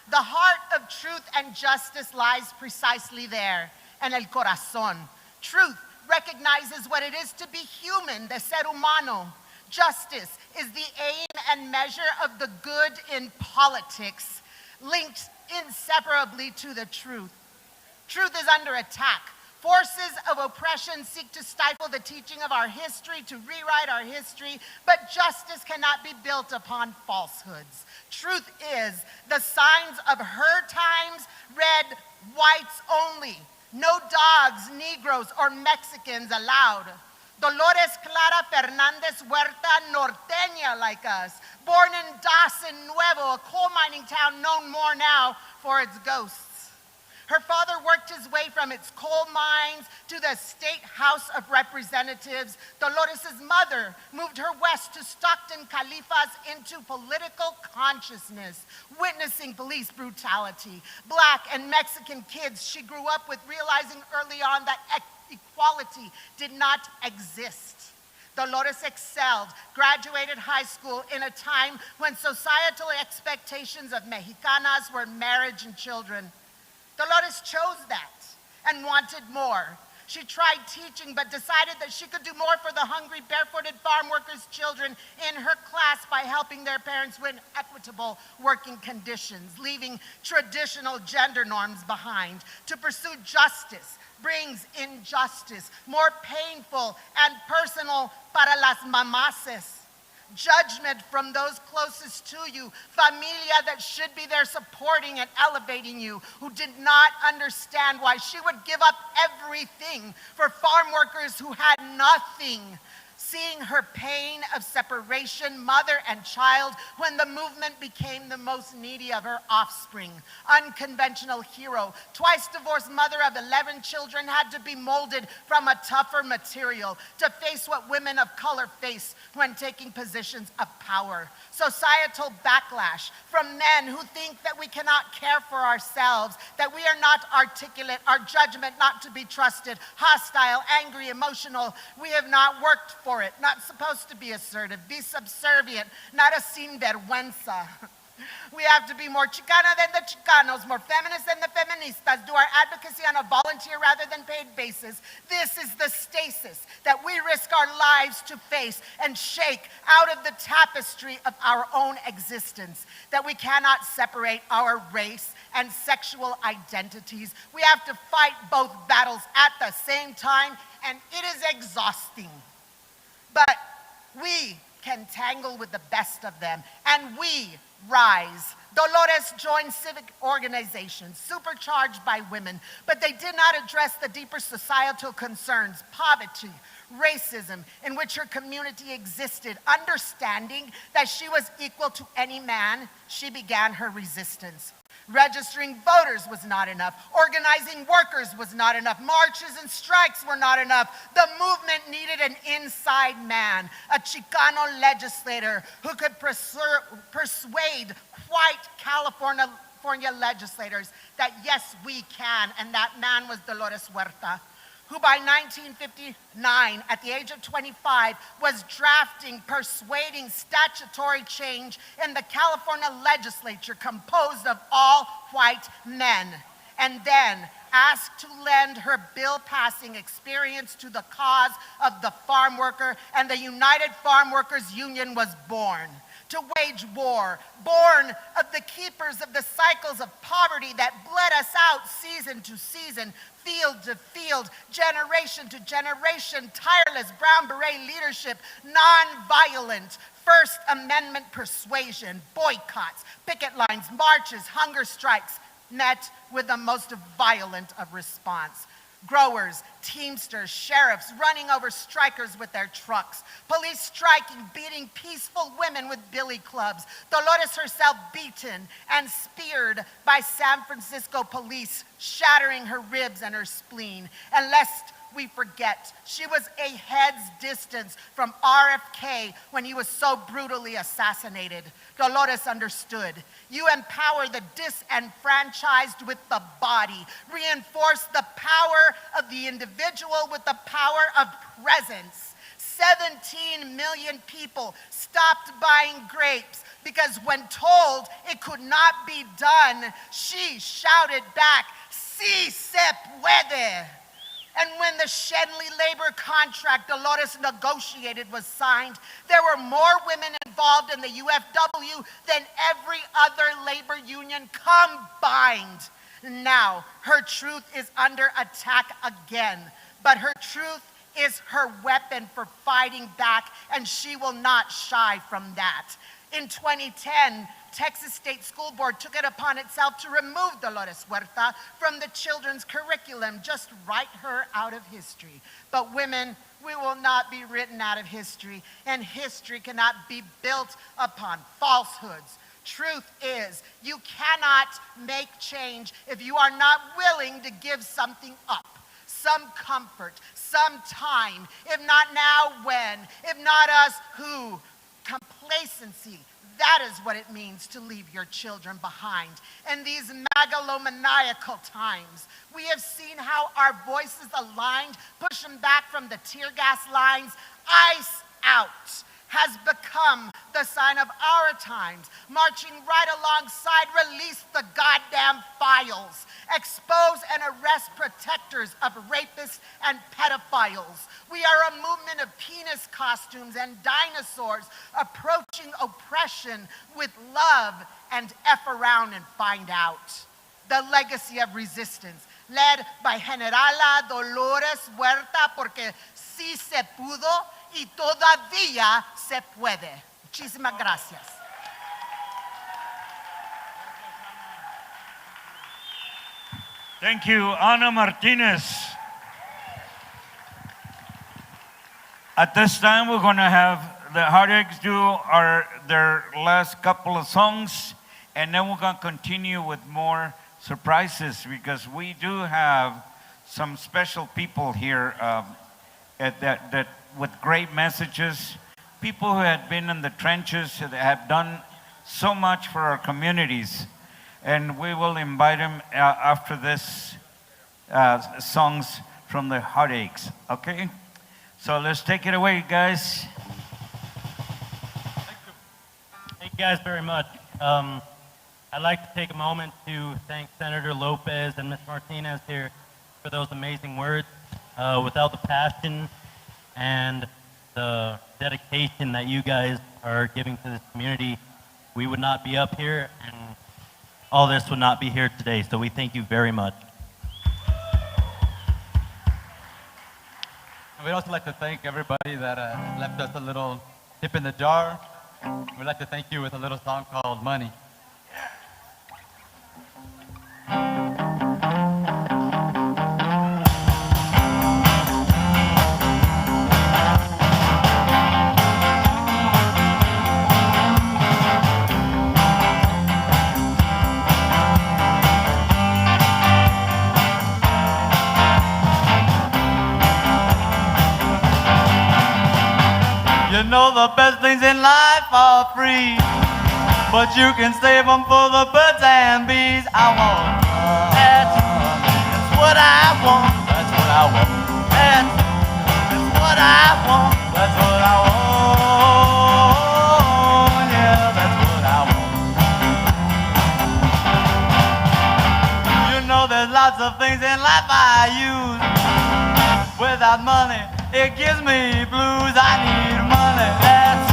The heart of truth and justice lies precisely there, en el corazón. Truth recognizes what it is to be human, de ser humano. Justice is the aim and measure of the good in politics, linked inseparably to the truth. Truth is under attack. Forces of oppression seek to stifle the teaching of our history, to rewrite our history, but justice cannot be built upon falsehoods. Truth is the signs of her times, red, whites only. No dogs, Negroes, or Mexicans allowed. Dolores Clara Fernandez Huerta, norteña like us, born in Dawson Nuevo, a coal mining town known more now for its ghosts. Her father worked his way from its coal mines to the State House of Representatives. Dolores' mother moved her west to Stockton, Califas, into political consciousness, witnessing police brutality. Black and Mexican kids she grew up with, realizing early on that equality did not exist. Dolores excelled, graduated high school in a time when societal expectations of Mexicanas were marriage and children. Dolores chose that and wanted more. She tried teaching, but decided that she could do more for the hungry, barefooted farm workers' children in her class by helping their parents win equitable working conditions, leaving traditional gender norms behind. To pursue justice brings injustice, more painful and personal para las mamases. Judgment from those closest to you, familia that should be there supporting and elevating you, who did not understand why she would give up everything for farm workers who had nothing. Seeing her pain of separation, mother and child, when the movement became the most needy of her offspring. Unconventional hero, twice divorced mother of 11 children, had to be molded from a tougher material to face what women of color face when taking positions of power. Societal backlash from men who think that we cannot care for ourselves, that we are not articulate, our judgment not to be trusted, hostile, angry, emotional. We have not worked for it, not supposed to be assertive, be subservient, not a sinvergüenza. We have to be more Chicana than the Chicanos, more feminist than the feministas, do our advocacy on a volunteer rather than paid basis. This is the stasis that we risk our lives to face and shake out of the tapestry of our own existence, that we cannot separate our race and sexual identities. We have to fight both battles at the same time, and it is exhausting. But we can tangle with the best of them, and we rise. Dolores joined civic organizations supercharged by women, but they did not address the deeper societal concerns, poverty, racism, in which her community existed. Understanding that she was equal to any man, she began her resistance. Registering voters was not enough. Organizing workers was not enough. Marches and strikes were not enough. The movement needed an inside man, a Chicano legislator who could persuade white California legislators that yes, we can, and that man was Dolores Huerta, who by 1959, at the age of 25, was drafting, persuading statutory change in the California legislature composed of all white men, and then asked to lend her bill-passing experience to the cause of the farm worker, and the United Farm Workers Union was born. To wage war, born of the keepers of the cycles of poverty that bled us out season to season, field to field, generation to generation, tireless brown beret leadership, non-violent First Amendment persuasion, boycotts, picket lines, marches, hunger strikes, met with the most violent of response. Growers, teamsters, sheriffs running over strikers with their trucks, police striking, beating peaceful women with billy clubs, Dolores herself beaten and speared by San Francisco police, shattering her ribs and her spleen. And lest we forget, she was a head's distance from RFK when he was so brutally assassinated. Dolores understood. You empower the disenfranchised with the body. Reinforce the power of the individual with the power of presence. 17 million people stopped buying grapes because when told it could not be done, she shouted back, "Sí se puede." And when the Shenley labor contract Dolores negotiated was signed, there were more women involved in the UFW than every other labor union combined. Now, her truth is under attack again, but her truth is her weapon for fighting back, and she will not shy from that. In 2010, Texas State School Board took it upon itself to remove Dolores Huerta from the children's curriculum, just write her out of history. But women, we will not be written out of history, and history cannot be built upon falsehoods. Truth is, you cannot make change if you are not willing to give something up. Some comfort, some time, if not now, when, if not us, who? Complacency. That is what it means to leave your children behind. In these megalomaniacal times, we have seen how our voices aligned, pushing back from the tear gas lines. Ice out has become the sign of our times. Marching right alongside, release the goddamn files. Expose and arrest protectors of rapists and pedophiles. We are a movement of penis costumes and dinosaurs approaching oppression with love and F around and find out. The legacy of resistance, led by Generala Dolores Huerta, porque sí se pudo y todavía se puede. Muchísimas gracias. Thank you, Ana Martinez. At this time, we're going to have the Heartaches do their last couple of songs, and then we're going to continue with more surprises because we do have some special people here that with great messages, people who had been in the trenches, that have done so much for our communities. And we will invite them after this songs from the Heartaches, okay? So let's take it away, guys. Thank you guys very much. I'd like to take a moment to thank Senator Lopez and Ms. Martinez here for those amazing words. Without the passion and the dedication that you guys are giving to this community, we would not be up here and all this would not be here today. So we thank you very much. And we'd also like to thank everybody that left us a little tip in the jar. We'd like to thank you with a little song called Money. You know the best things in life are free, but you can save them for the birds and bees. I want that's what I want. That's what I want. That's what I want. That's what I want. Yeah, that's what I want. You know there's lots of things in life I use. Without money, it gives me blues. I need money. That's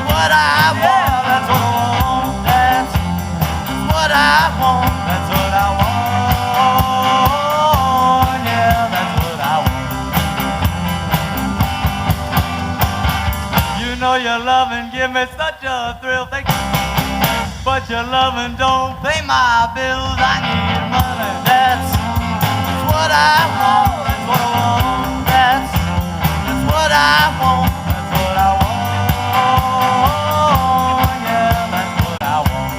what I want. Yeah, that's what I want. That's what I want. That's what I want. Yeah, that's what I want. You know your loving give me such a thrill. Thank you. But your loving don't pay my bills. I need money. That's what I want. That's what I want. That's what I want. That's what I want. Yeah, that's what I want.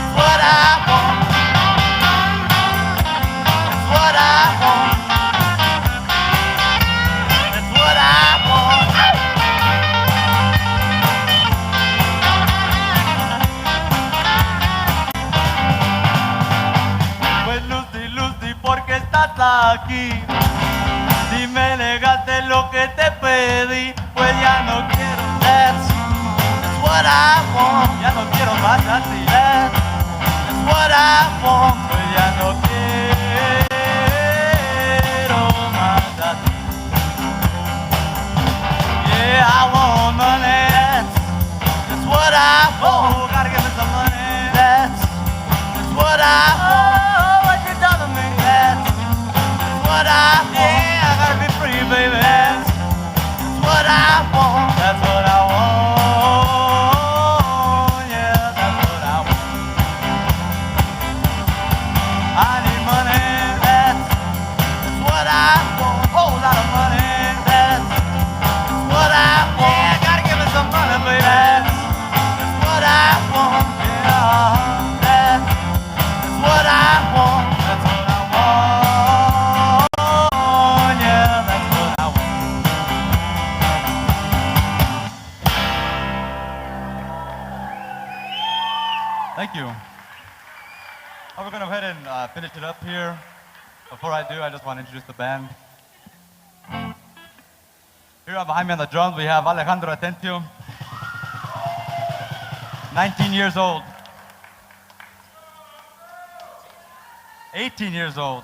That's what I want. That's what I want. That's what I want. Pues Lucy, Lucy, ¿por qué estás aquí? Si me negaste lo que te pedí, pues ya no quiero. That's what I want. Ya no quiero más así. That's what I want. Pues ya no quiero más así. Yeah, I want money. That's what I want. Oh, gotta give me some money. That's what I want. Oh, what you done to me? That's what I want. Yeah, I gotta be free, baby. That's what I want. That's what I want. Yeah, that's what I want. I need money. That's what I want. Whole lot of money. That's what I want. Yeah, gotta give me some money, baby. That's what I want. Yeah, that's what I want. That's what I want. Yeah, that's what I want. Thank you. Well, we're going to go ahead and finish it up here. Before I do, I just want to introduce the band. Here behind me on the drums, we have Alejandro Atencio, 19 years old. 18 years old.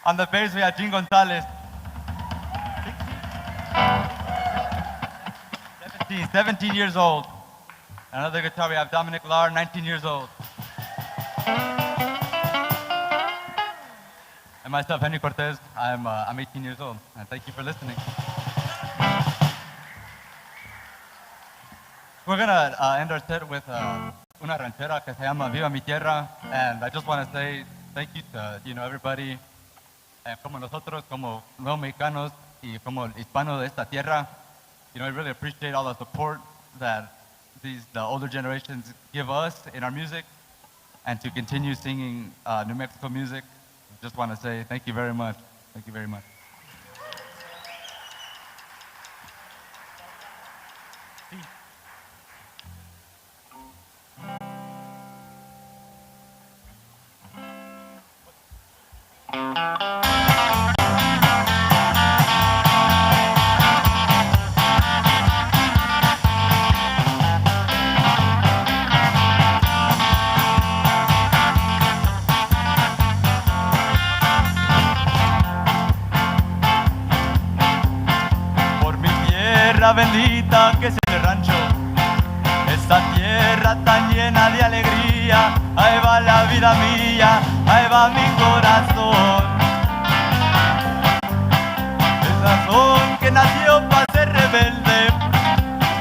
On the bass, we have Jean Gonzalez. 17 years old. Another guitar, we have Dominic Lar, 19 years old. And myself, Henry Cortez, I'm 18 years old. And thank you for listening. We're gonna end our set with una ranchera que se llama Viva Mi Tierra. And I just want to say thank you to everybody, como nosotros, como nuevos mexicanos y como hispanos de esta tierra. I really appreciate all the support that the older generations give us in our music, and to continue singing New Mexico music. Just want to say thank you very much. Thank you very much. tierra bendita que es el rancho, esta tierra tan llena de alegría, ahí va la vida mía, ahí va mi corazón. El razón que nació para ser rebelde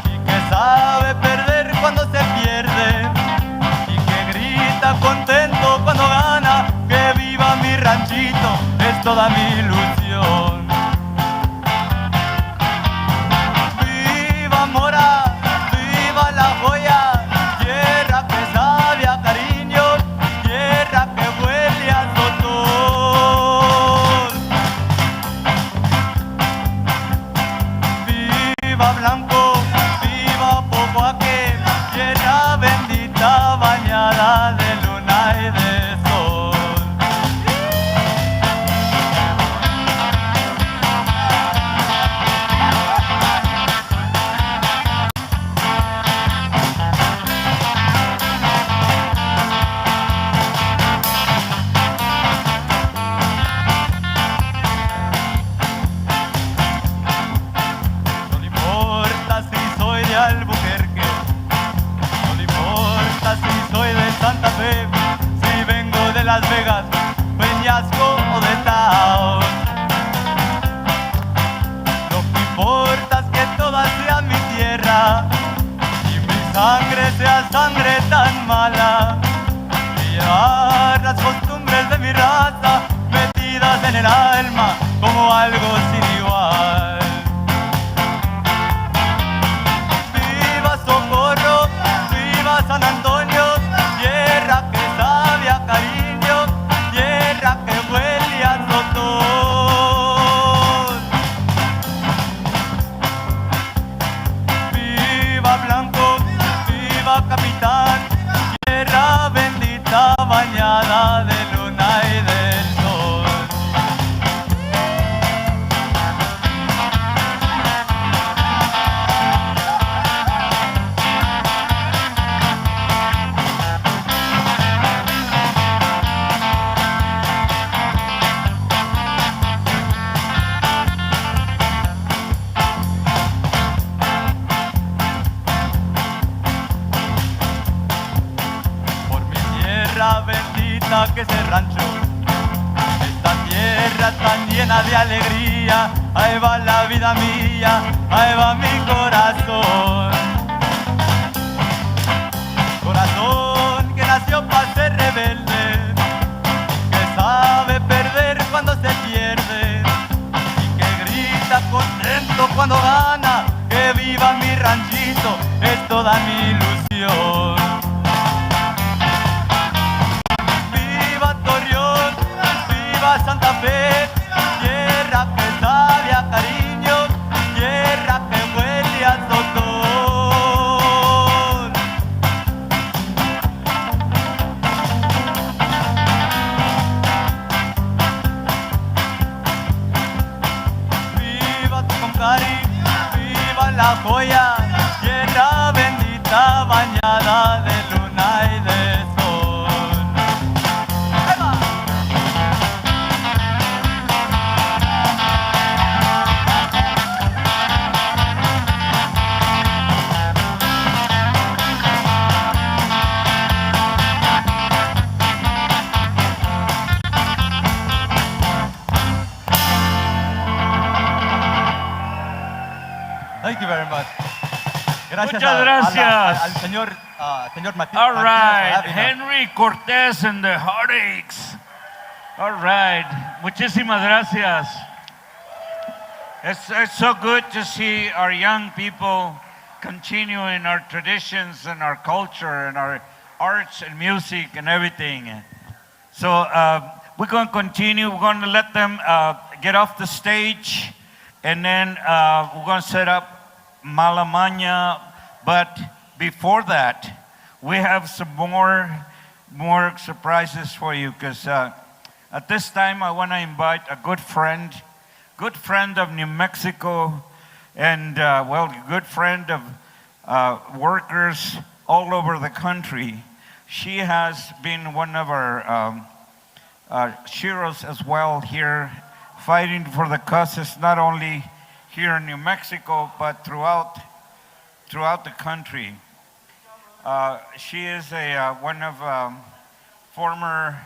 y que sabe perder cuando se pierde y que grita contento cuando gana, que viva mi ranchito, es toda mi ilusión. Viva Mora, viva la joya, tierra que sabe a cariño, tierra que huele a sotol. Viva Blanco, viva Popoaque, tierra bendita bañada de luna y de sol. No le importa si soy de Albuquerque, no le importa si soy de Santa Fe, si vengo de Las Vegas, Peñasco o de Taos. Lo que importa es que toda sea mi tierra y mi sangre sea sangre tan mala, y llevar las costumbres de mi raza metidas en el alma como algo sin igual. Viva Socorro, viva San Antonio, tierra que sabe a cariño, tierra que huele a sotol. Viva Blanco, viva Capitán, tierra bendita bañada de luna y del sol. Por mi tierra bendita que es el rancho, esta tierra tan llena de alegría, ahí va la vida mía, ahí va mi corazón. Corazón que nació para ser rebelde, que sabe perder cuando se pierde y que grita contento cuando gana, que viva mi ranchito, es toda mi ilusión. Viva Torreón, viva Santa Fe, tierra que sabe a cariño, tierra que huele a sotol. Viva Tucumcari, viva la joya, tierra bendita bañada de luna y de sol. ¡Ahí va! Thank you very much. Gracias Muchas gracias. al señor, señor Martínez. All for right, having us. Henry Cortés and the Heartaches. All right, muchísimas gracias. It's so good to see our young people continuing our traditions and our culture and our arts and music and everything. So we're going to continue. We're going to let them get off the stage, and then we're going to set up Malamaña. But before that, we have some more surprises for you, because at this time I want to invite a good friend of New Mexico, and good friend of workers all over the country. She has been one of our heroes as well here, fighting for the causes not only here in New Mexico, but throughout the country. She is one of former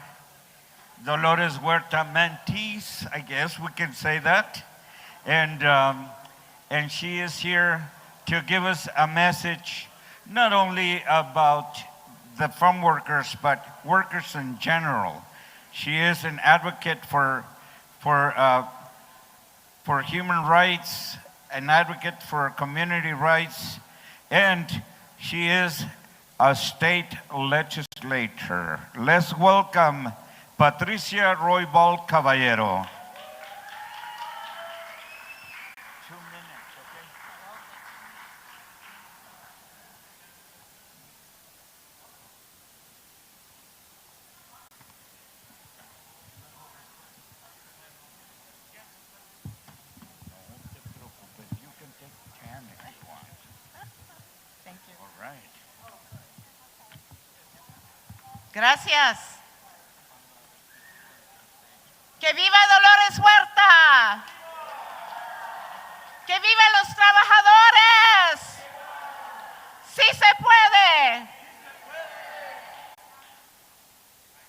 Dolores Huerta mentees, I guess we can say that. And she is here to give us a message not only about the farm workers, but workers in general. She is an advocate for human rights, an advocate for community rights, and she is a state legislator. Let's welcome Patricia Roybal Caballero. 2 minutes, okay? You can take 10 if you want. Thank you. All right. Gracias. ¡Que viva Dolores Huerta! ¡Que vivan los trabajadores! ¡Sí se puede!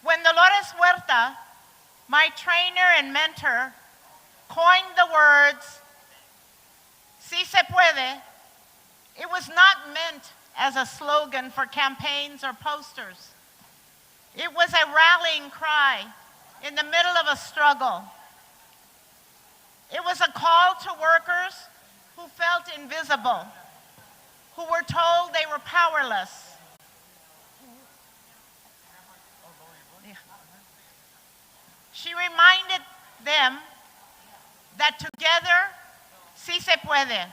When Dolores Huerta, my trainer and mentor, coined the words, "Sí se puede," it was not meant as a slogan for campaigns or posters. It was a rallying cry in the middle of a struggle. It was a call to workers who felt invisible, who were told they were powerless. She reminded them that together, sí se puede.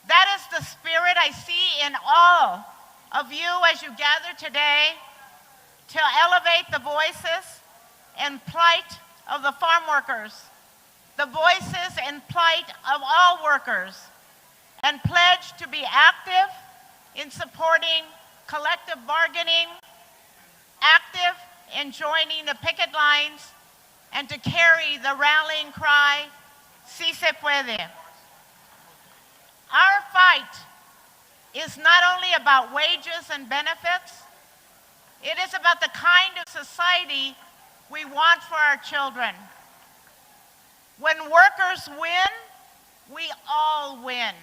That is the spirit I see in all of you as you gather today to elevate the voices and plight of the farm workers, the voices and plight of all workers, and pledge to be active in supporting collective bargaining, active in joining the picket lines, and to carry the rallying cry, "Sí se puede." Our fight is not only about wages and benefits, it is about the kind of society we want for our children. When workers win, we all win.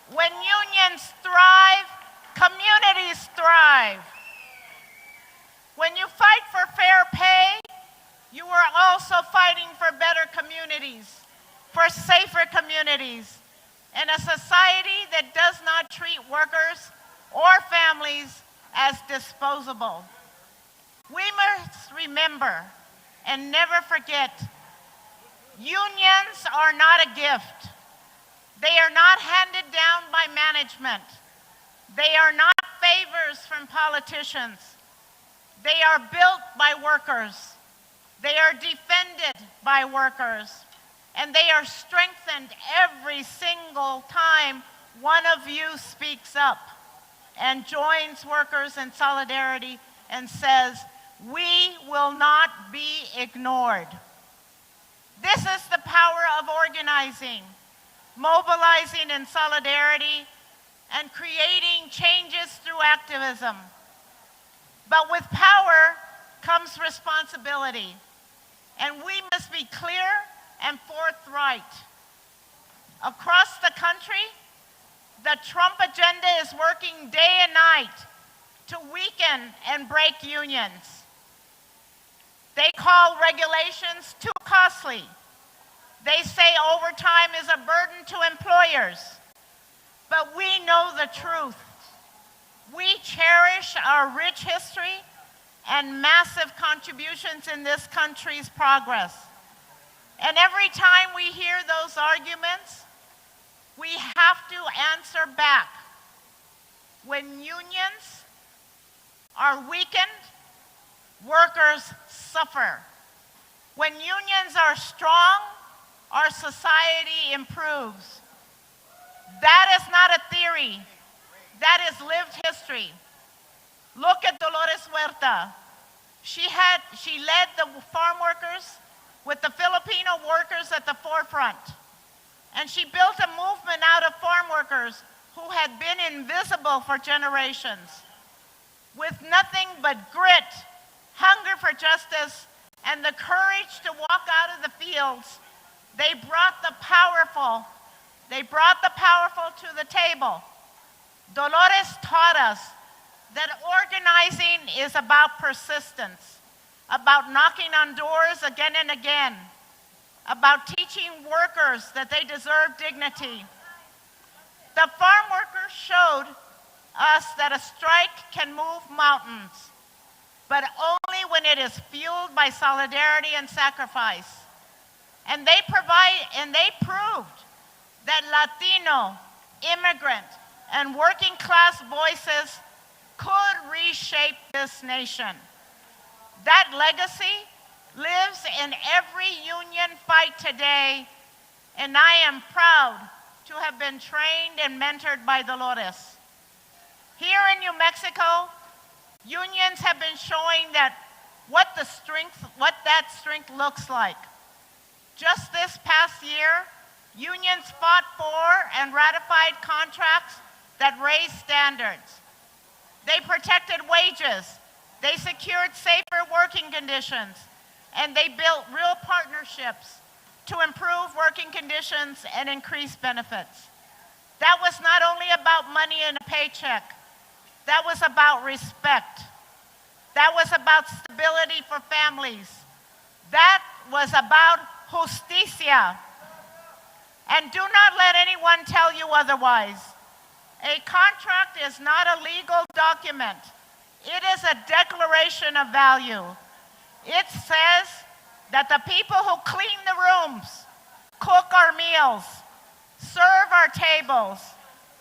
When unions thrive, communities thrive. When you fight for fair pay, you are also fighting for better communities, for safer communities, and a society that does not treat workers or families as disposable. We must remember and never forget, unions are not a gift. They are not handed down by management. They are not favors from politicians. They are built by workers. They are defended by workers. And they are strengthened every single time one of you speaks up and joins workers in solidarity and says, "We will not be ignored." This is the power of organizing, mobilizing in solidarity, and creating changes through activism. But with power comes responsibility, and we must be clear and forthright. Across the country, the Trump agenda is working day and night to weaken and break unions. They call regulations too costly. They say overtime is a burden to employers. But we know the truth. We cherish our rich history and massive contributions in this country's progress. And every time we hear those arguments, we have to answer back. When unions are weakened, workers suffer. When unions are strong, our society improves. That is not a theory. That is lived history. Look at Dolores Huerta. She led the farm workers with the Filipino workers at the forefront. And she built a movement out of farm workers who had been invisible for generations. With nothing but grit, hunger for justice, and the courage to walk out of the fields, they brought the powerful to the table. Dolores taught us that organizing is about persistence, about knocking on doors again and again, about teaching workers that they deserve dignity. The farm workers showed us that a strike can move mountains, but only when it is fueled by solidarity and sacrifice. And they proved that Latino, immigrant, and working class voices could reshape this nation. That legacy lives in every union fight today, and I am proud to have been trained and mentored by Dolores. Here in New Mexico, unions have been showing that what that strength looks like. Just this past year, unions fought for and ratified contracts that raised standards. They protected wages, they secured safer working conditions, and they built real partnerships to improve working conditions and increase benefits. That was not only about money and a paycheck, that was about respect. That was about stability for families. That was about justicia. And do not let anyone tell you otherwise. A contract is not a legal document. It is a declaration of value. It says that the people who clean the rooms, cook our meals, serve our tables,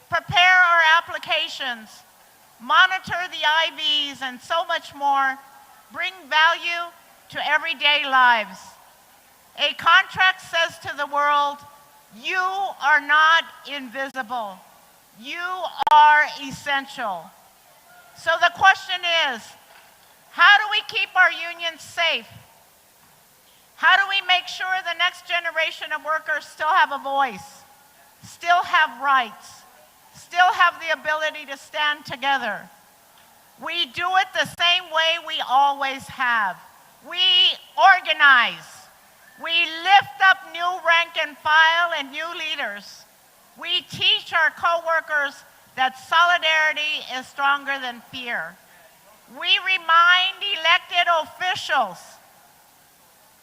prepare our applications, monitor the IVs, and so much more, bring value to everyday lives. A contract says to the world, you are not invisible. You are essential. So the question is, how do we keep our unions safe? How do we make sure the next generation of workers still have a voice, still have rights, still have the ability to stand together? We do it the same way we always have. We organize. We lift up new rank and file and new leaders. We teach our coworkers that solidarity is stronger than fear. We remind elected officials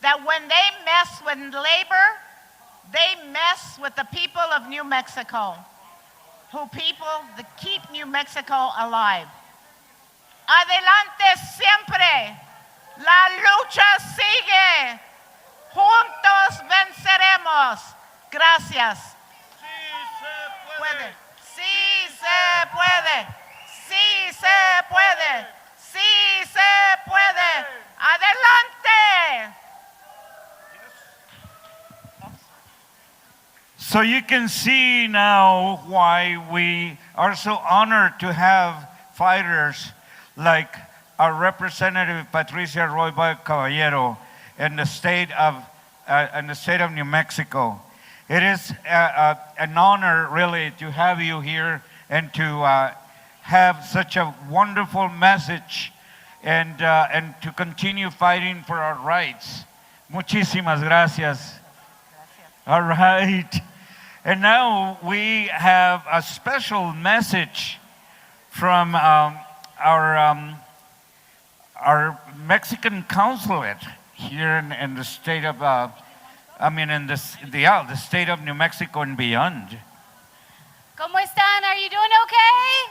that when they mess with labor, they mess with the people of New Mexico, people that keep New Mexico alive. Adelante siempre. La lucha sigue. Juntos venceremos. Gracias. Puede. Sí se puede. Sí se puede. Sí se puede. Adelante. So you can see now why we are so honored to have fighters like our representative Patricia Roy Caballero in the state of New Mexico. It is an honor really to have you here and to have such a wonderful message and to continue fighting for our rights. Muchísimas gracias. All right. And now we have a special message from our Mexican consulate here in the state of, the state of New Mexico and beyond. ¿Cómo están? Are you doing okay?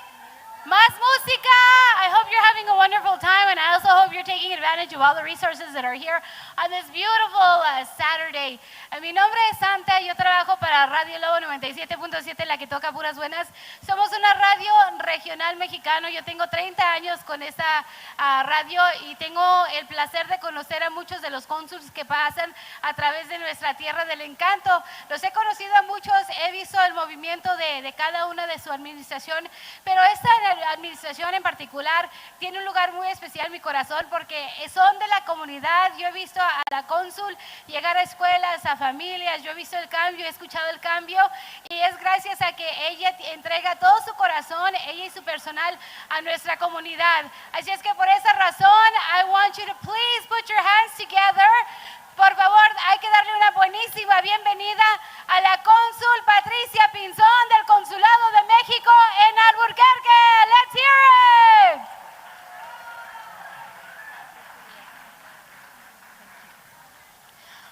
Más música! I hope you're having a wonderful time, and I also hope you're taking advantage of all the resources that are here on this beautiful Saturday. Mi nombre es Santa, yo trabajo para Radio Lobo 97.7, la que toca puras buenas. Somos una radio regional mexicano. Yo tengo 30 años con esta radio y tengo el placer de conocer a muchos de los cónsules que pasan a través de nuestra tierra del encanto. Los he conocido a muchos, he visto el movimiento de cada una de su administración, pero esta administración en particular tiene un lugar muy especial en mi corazón porque son de la comunidad. Yo he visto a la cónsul llegar a escuelas, a familias, yo he visto el cambio, he escuchado el cambio y es gracias a que ella entrega todo su corazón, ella y su personal a nuestra comunidad. Así es que por esa razón, I want you to please put your hands together. Por favor, hay que darle una buenísima bienvenida a la cónsul Patricia Pinzón del Consulado de México en Albuquerque. Let's hear it.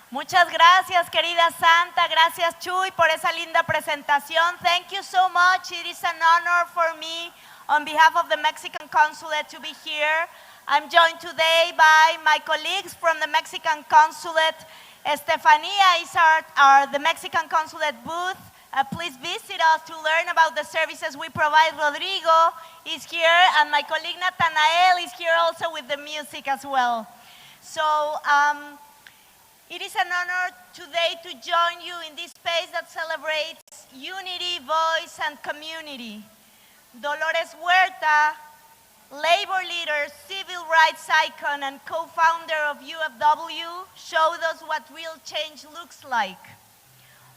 Muchas gracias, querida Santa. Gracias, Chuy, por esa linda presentación. Thank you so much. It is an honor for me, on behalf of the Mexican Consulate, to be here. I'm joined today by my colleagues from the Mexican Consulate. Estefania is the Mexican Consulate booth. Please visit us to learn about the services we provide. Rodrigo is here, and my colleague Nathanael is here also with the music as well. So it is an honor today to join you in this space that celebrates unity, voice, and community. Dolores Huerta, labor leader, civil rights icon, and co-founder of UFW, showed us what real change looks like.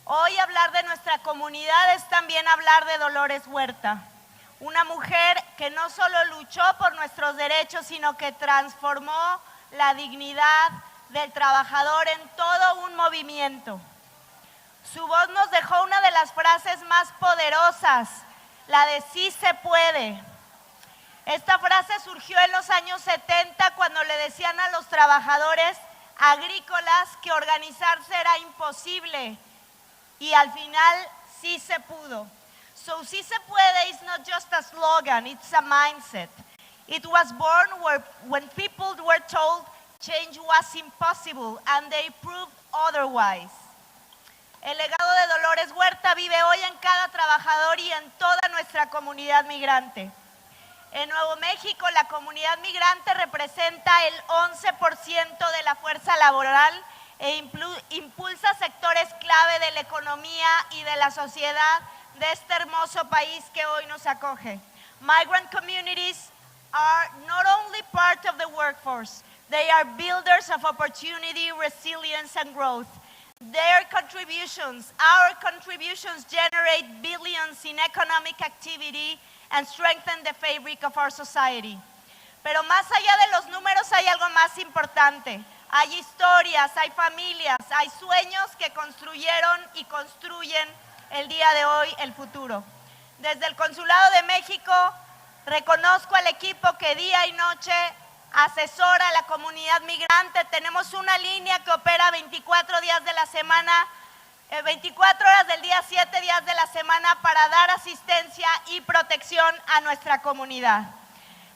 Hoy hablar de nuestra comunidad es también hablar de Dolores Huerta, una mujer que no solo luchó por nuestros derechos, sino que transformó la dignidad del trabajador en todo un movimiento. Su voz nos dejó una de las frases más poderosas, la de "sí se puede". Esta frase surgió en los años 70 cuando le decían a los trabajadores agrícolas que organizarse era imposible y al final sí se pudo. So sí se puede is not just a slogan, it's a mindset. It was born when people were told change was impossible and they proved otherwise. El legado de Dolores Huerta vive hoy en cada trabajador y en toda nuestra comunidad migrante. En Nuevo México, la comunidad migrante representa el 11% de la fuerza laboral e impulsa sectores clave de la economía y de la sociedad de este hermoso país que hoy nos acoge. Migrant communities are not only part of the workforce, they are builders of opportunity, resilience, and growth. Their contributions, our contributions, generate billions in economic activity and strengthen the fabric of our society. Pero más allá de los números hay algo más importante. Hay historias, hay familias, hay sueños que construyeron y construyen el día de hoy el futuro. Desde el Consulado de México reconozco al equipo que día y noche asesora a la comunidad migrante. Tenemos una línea que opera 24 días de la semana, 24 horas del día, 7 días de la semana para dar asistencia y protección a nuestra comunidad.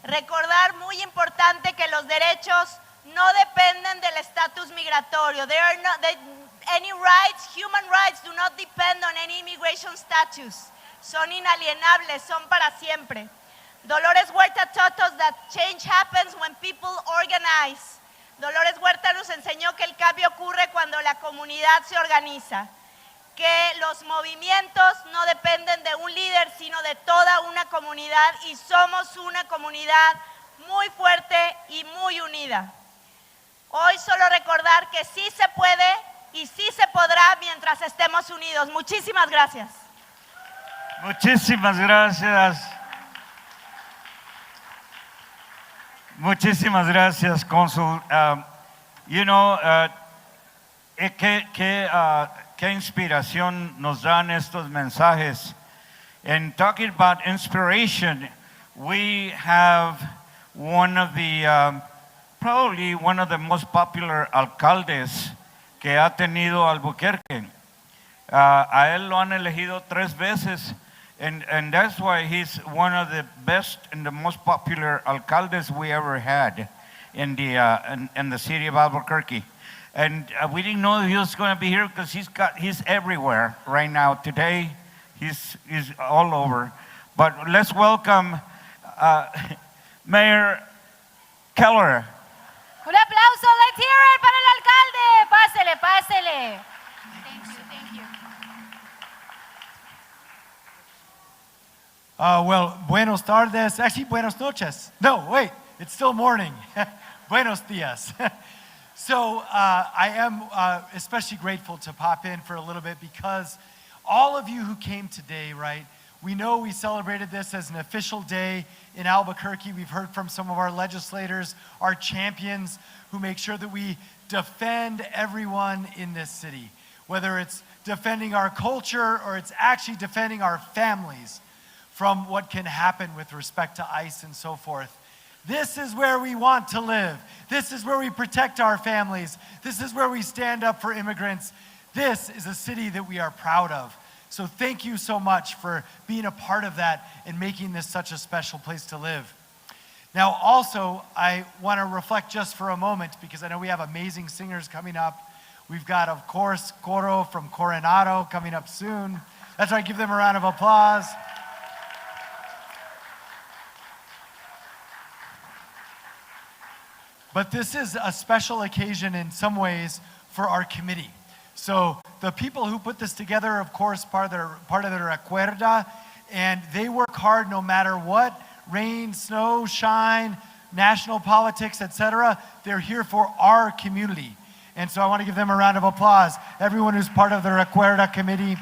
Recordar, muy importante, que los derechos no dependen del estatus migratorio. Any rights, human rights, do not depend on any immigration status. Son inalienables, son para siempre. Dolores Huerta taught us that change happens when people organize. Dolores Huerta nos enseñó que el cambio ocurre cuando la comunidad se organiza, que los movimientos no dependen de un líder, sino de toda una comunidad, y somos una comunidad muy fuerte y muy unida. Hoy solo recordar que sí se puede y sí se podrá mientras estemos unidos. Muchísimas gracias. Muchísimas gracias. Muchísimas gracias, Cónsul. Qué inspiración nos dan estos mensajes. And talking about inspiration, we have one of the, probably one of the most popular alcaldes que ha tenido Albuquerque. A él lo han elegido 3 veces. And that's why he's one of the best and the most popular alcaldes we ever had in the city of Albuquerque. And we didn't know he was going to be here because he's everywhere right now. Today, he's all over. But let's welcome Mayor Keller. Un aplauso, let's hear it para el alcalde. Pásele, pásele. Thank you, thank you. Well, buenos tardes. Actually, buenos noches. No, wait, it's still morning. Buenos dias. So I am especially grateful to pop in for a little bit because all of you who came today, right, we know we celebrated this as an official day in Albuquerque. We've heard from some of our legislators, our champions, who make sure that we defend everyone in this city, whether it's defending our culture or it's actually defending our families from what can happen with respect to ICE and so forth. This is where we want to live. This is where we protect our families. This is where we stand up for immigrants. This is a city that we are proud of. So thank you so much for being a part of that and making this such a special place to live. Now also, I want to reflect just for a moment because I know we have amazing singers coming up. We've got, of course, Coro from Coronado coming up soon. That's right, give them a round of applause. But this is a special occasion in some ways for our committee. So the people who put this together, of course, part of their acuerda, and they work hard no matter what, rain, snow, shine, national politics, etc. They're here for our community. And so I want to give them a round of applause. Everyone who's part of their acuerda committee.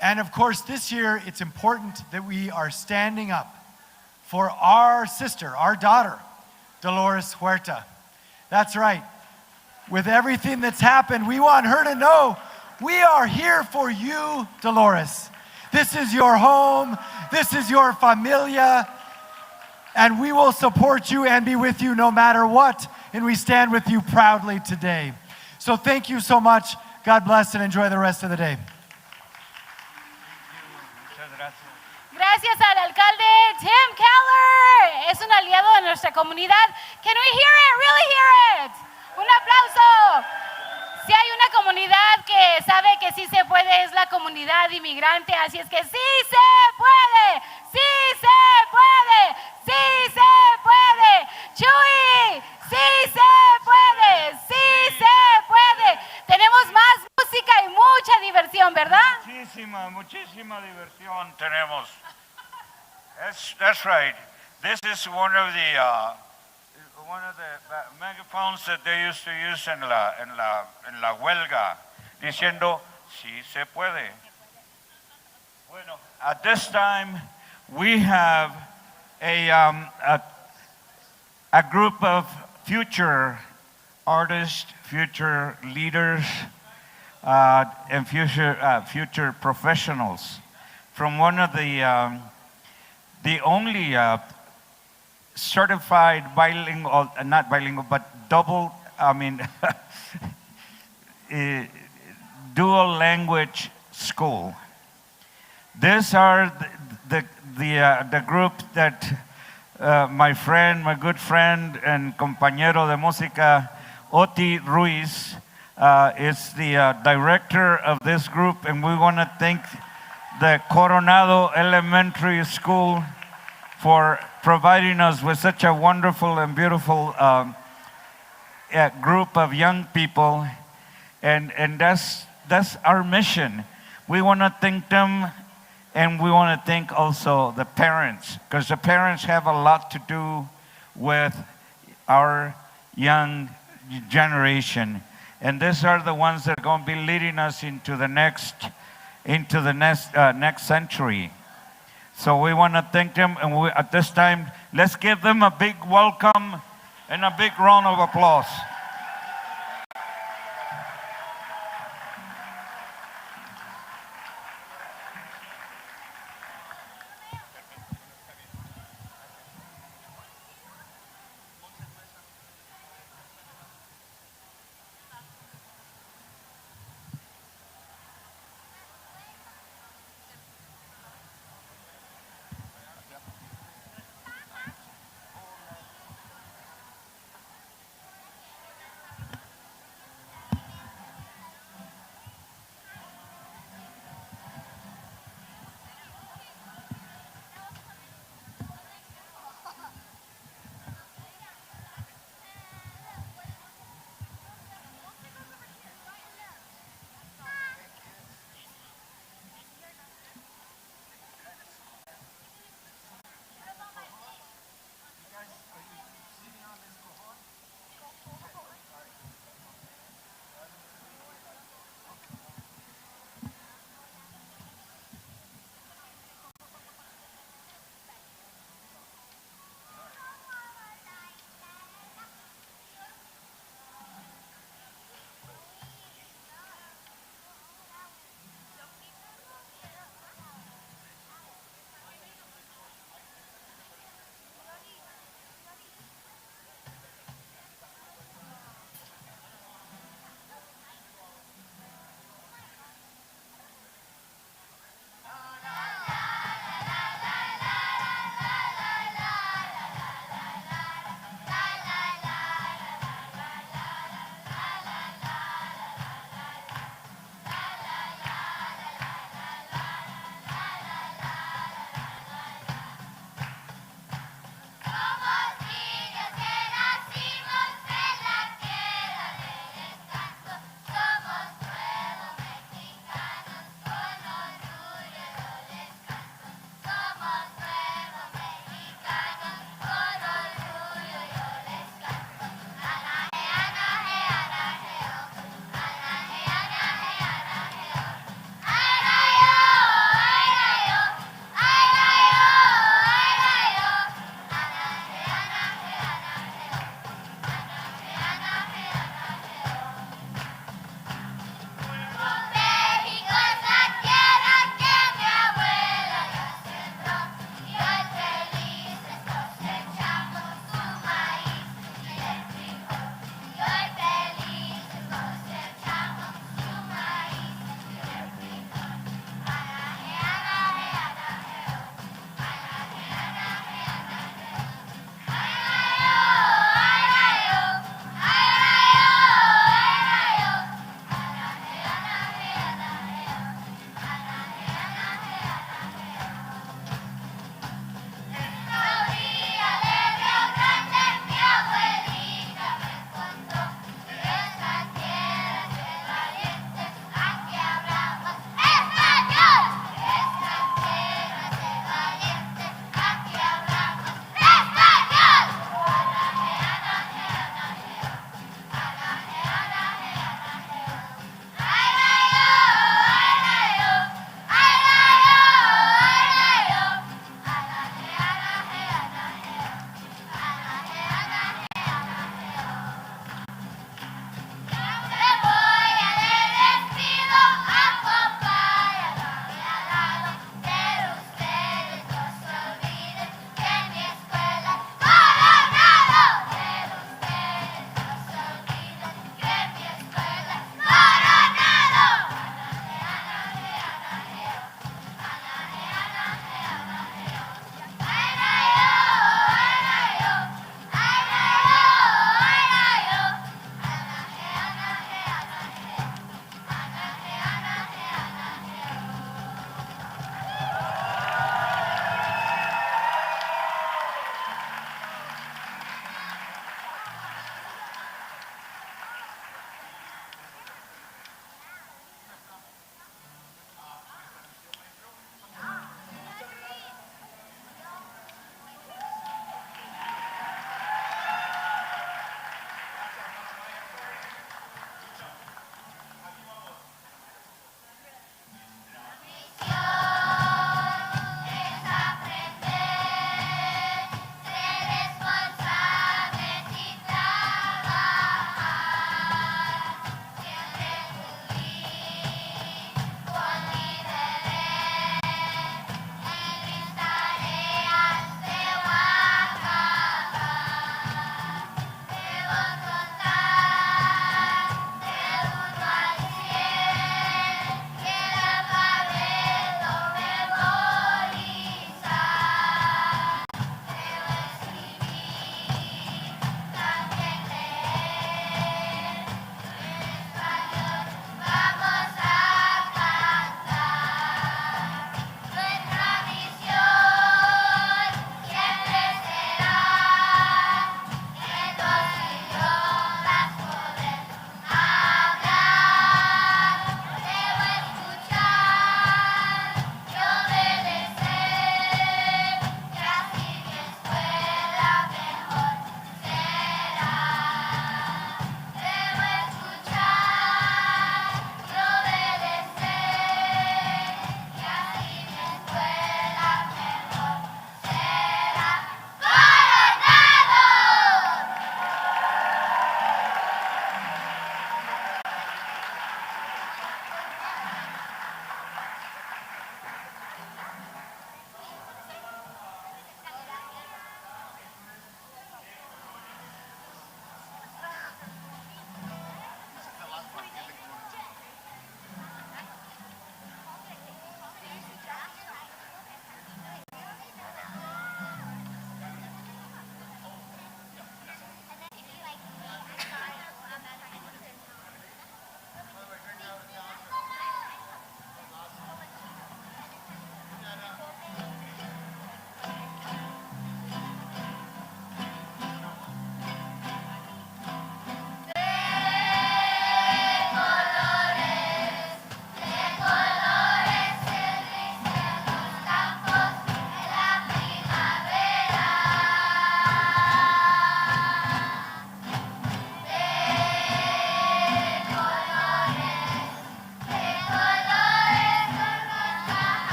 And of course, this year, it's important that we are standing up for our sister, our daughter, Dolores Huerta. That's right. With everything that's happened, we want her to know we are here for you, Dolores. This is your home. This is your familia. And we will support you and be with you no matter what. And we stand with you proudly today. So thank you so much. God bless and enjoy the rest of the day. Gracias al alcalde Tim Keller. Es un aliado de nuestra comunidad. Can we hear it? Really hear it? Un aplauso. Si hay una comunidad que sabe que sí se puede, es la comunidad inmigrante. Así es que sí se puede. Sí se puede. Sí se puede. Chuy, sí se puede. Sí se puede. Tenemos más música y mucha diversión, ¿verdad? Muchísima diversión tenemos. That's right. This is one of the megaphones that they used to use en la huelga, diciendo sí se puede. Bueno, at this time we have a group of future artists, future leaders, and future professionals from one of the only certified bilingual, not bilingual, but dual language school. These are the group that my good friend and compañero de música, Oti Ruiz, is the director of this group, and we want to thank the Coronado Elementary School for providing us with such a wonderful and beautiful group of young people, and that's our mission. We want to thank them, and we want to thank also the parents, because the parents have a lot to do with our young generation, and these are the ones that are going to be leading us into the next century. So we want to thank them, and at this time, let's give them a big welcome and a big round of applause.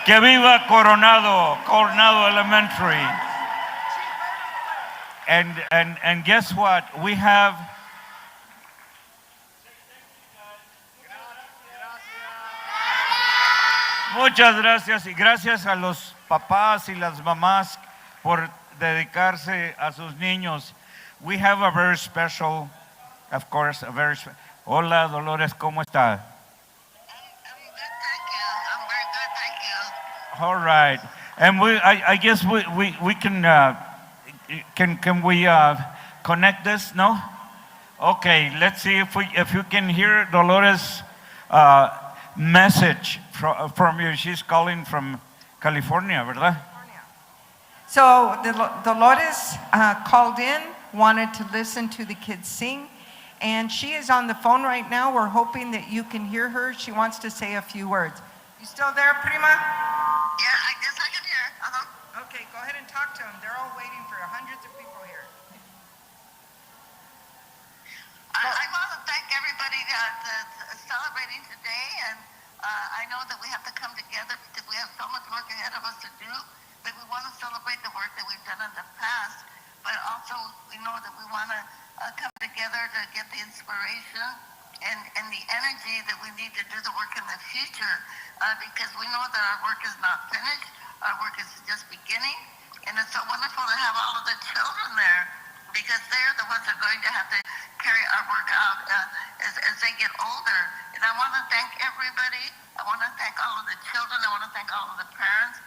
Que viva Coronado Elementary. And guess what? We have muchas gracias y gracias a los papás y las mamás por dedicarse a sus niños. We have a very special, of course, Hola Dolores, ¿cómo está? I'm good, thank you. I'm very good, thank you. All right, and I guess we can we connect this? No? Okay, let's see if you can hear Dolores' message from you. She's calling from California, ¿verdad? So Dolores called in, wanted to listen to the kids sing, and she is on the phone right now. We're hoping that you can hear her. She wants to say a few words. You still there, Prima? Yeah, I guess I can hear. Okay, go ahead and talk to them. They're all waiting for hundreds of people here. I want to thank everybody celebrating today, and I know that we have to come together because we have so much work ahead of us to do, but we want to celebrate the work that we've done in the past, but also we know that we want to come together to get the inspiration and the energy that we need to do the work in the future, because we know that our work is not finished, our work is just beginning, and it's so wonderful to have all of the children there, because they're the ones that are going to have to carry our work out as they get older. And I want to thank everybody. I want to thank all of the children. I want to thank all of the parents.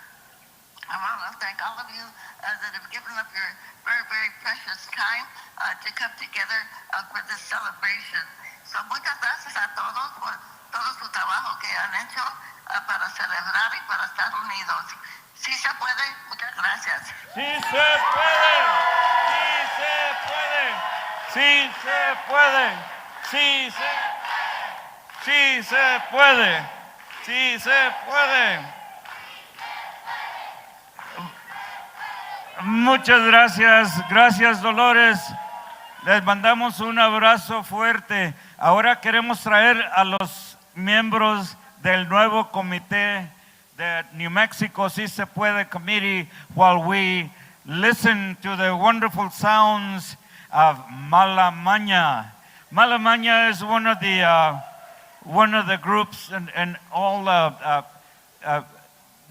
I want to thank all of you that have given up your very, very precious time to come together for this celebration. So muchas gracias a todos por todo su trabajo que han hecho para celebrar y para estar unidos. Sí se puede. Muchas gracias. Sí se puede. Sí se puede. Sí se puede. Sí se puede. Muchas gracias. Gracias, Dolores. Les mandamos un abrazo fuerte. Ahora queremos traer a los miembros del nuevo comité de New Mexico Sí Se Puede Committee while we listen to the wonderful sounds of Malamaña. Malamaña is one of the groups and all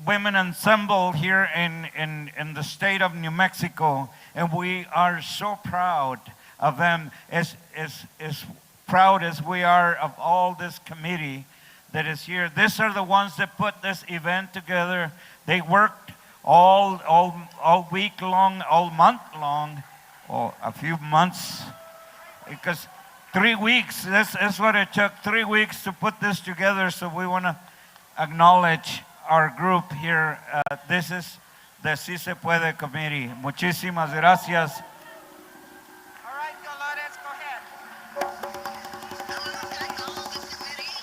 women ensemble here in the state of New Mexico, and we are so proud of them, as proud as we are of all this committee that is here. These are the ones that put this event together. They worked all week long, all month long, or a few months, because 3 weeks, this is what it took, 3 weeks to put this together. So we want to acknowledge our group here. This is the Sí Se Puede Committee. Muchísimas gracias. All right, Dolores, go ahead. I want to thank all of the committee.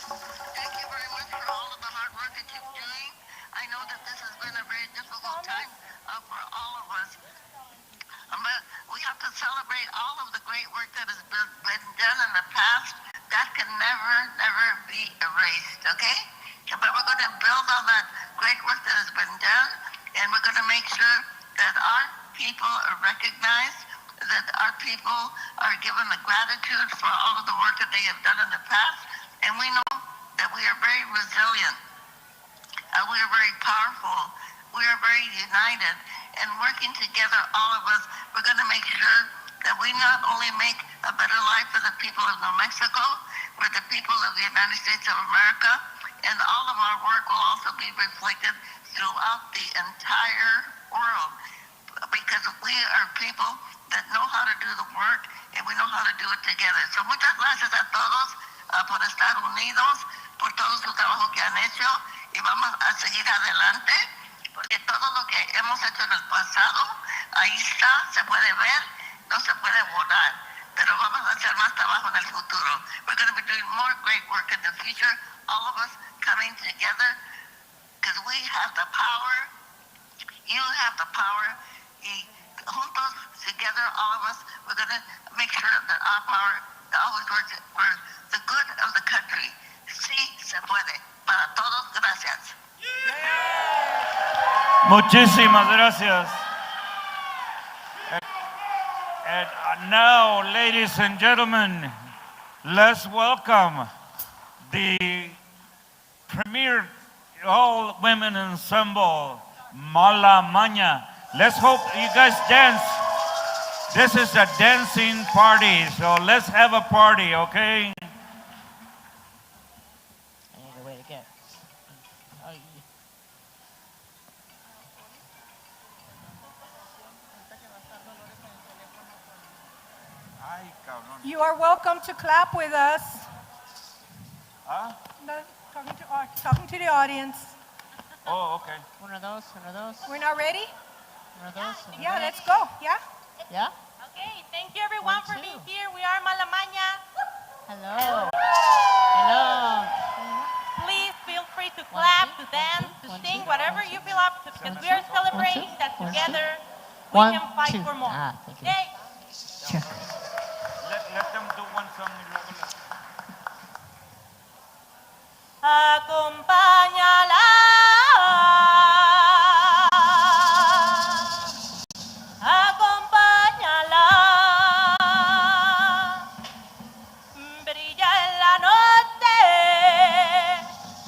Thank you very much for all of the hard work that you're doing. I know that this has been a very difficult time for all of us. We have to celebrate all of the great work that has been done in the past. That can never be erased, okay? But we're going to build on that great work that has been done, and we're going to make sure that our people are recognized, that our people are given the gratitude for all of the work that they have done in the past. And we know that we are very resilient, we are very powerful, we are very united, and working together, all of us, we're going to make sure that we not only make a better life for the people of New Mexico, for the people of the United States of America, and all of our work will also be reflected throughout the entire world, because we are people that know how to do the work, and we know how to do it together. So muchas gracias a todos por estar unidos, por todo su trabajo que han hecho, y vamos a seguir adelante, porque todo lo que hemos hecho en el pasado, ahí está, se puede ver, no se puede borrar, pero vamos a hacer más trabajo en el futuro. We're going to be doing more great work in the future, all of us coming together, because we have the power, you have the power, y juntos, together, all of us, we're going to make sure that our power always works for the good of the country. Sí se puede. Para todos, gracias. Yeah. Muchísimas gracias. And now, ladies and gentlemen, let's welcome the premier all-women ensemble, Mala Maña. Let's hope you guys dance. This is a dancing party, so let's have a party, okay? You are welcome to clap with us. Huh? No, talking to the audience. Oh, okay. Uno, dos. We're not ready? Uno, dos. Yeah, let's go. Yeah? Yeah? Okay, thank you everyone for being here. We are Mala Maña. Hello. Hello. Please feel free to clap, to dance, to sing, whatever you feel up to, because we are celebrating that together we can fight for more. Thank you. Okay? Check. Let them do one song. Y luego Acompáñala. Acompáñala. Brilla en la noche.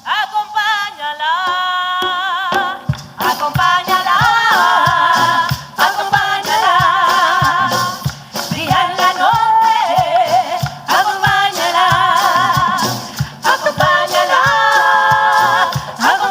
Acompáñala. Acompáñala. Acompáñala. Brilla en la noche. Acompáñala. Acompáñala. Acompáñala.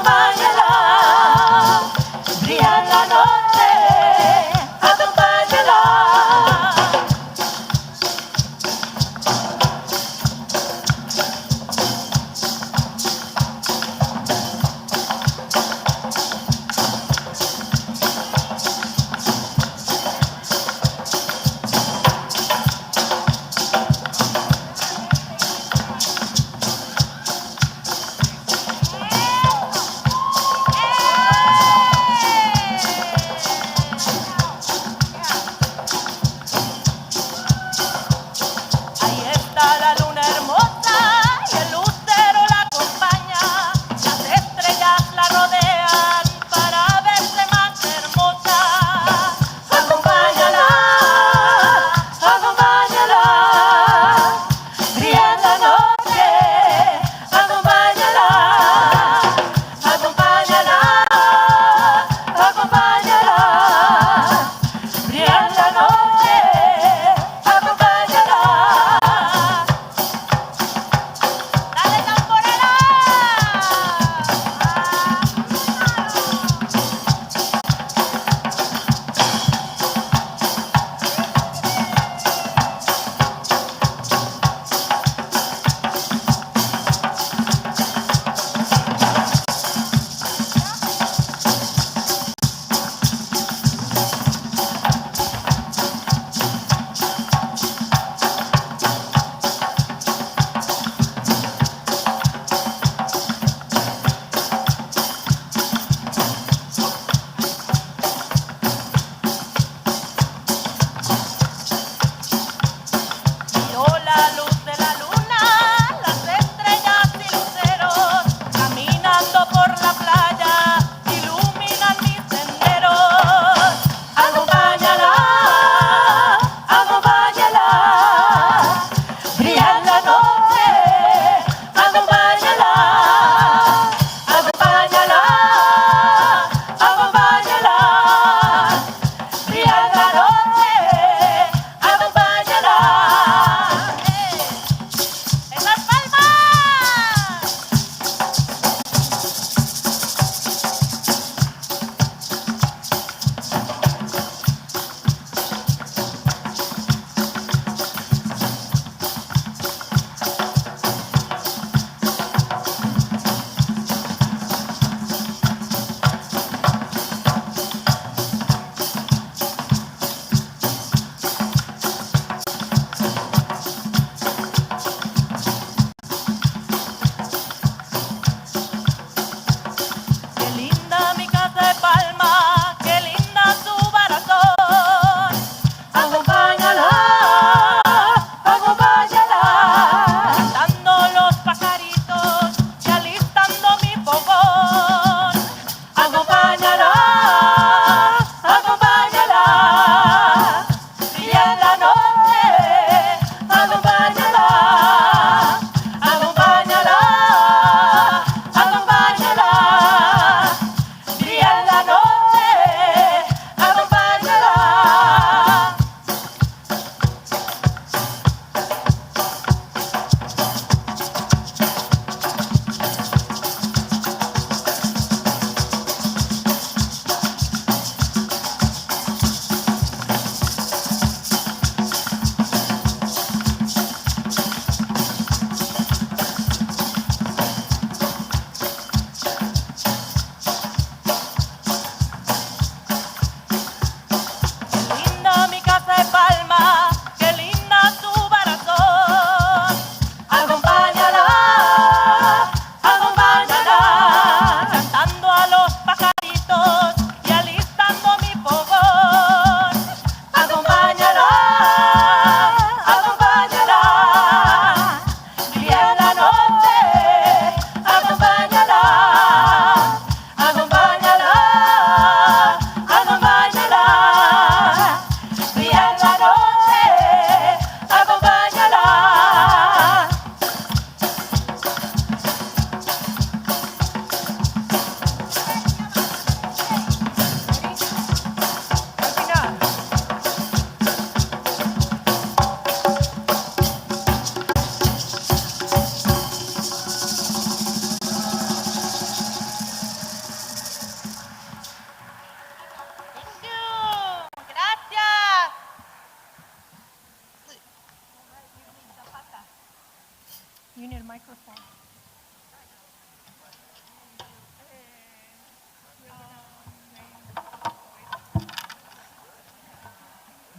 microphone.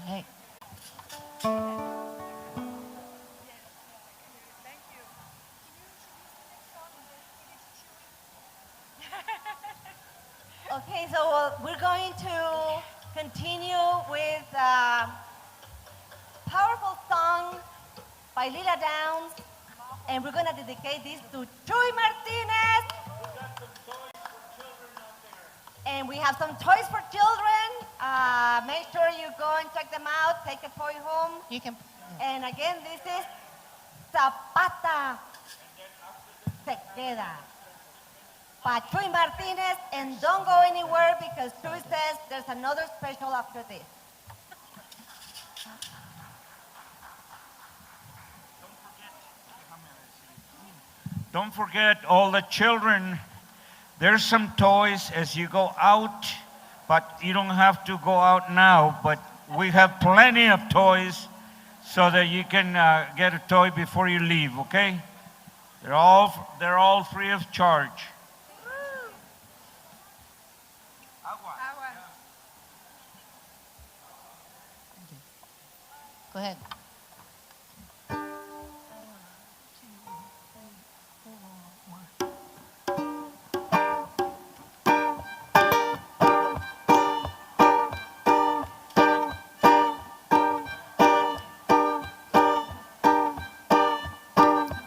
Hey. Okay, so we're going to continue with a powerful song by Lila Downs, and we're going to dedicate this to Chuy Martinez. And we have some toys for children. Make sure you go and check them out. Take a toy home. You can. And again, this is Zapata Se Queda by Chuy Martinez. And don't go anywhere because Chuy says there's another special after this. Don't forget all the children. There's some toys as you go out, but you don't have to go out now. But we have plenty of toys so that you can get a toy before you leave, okay? They're all free of charge. Go ahead.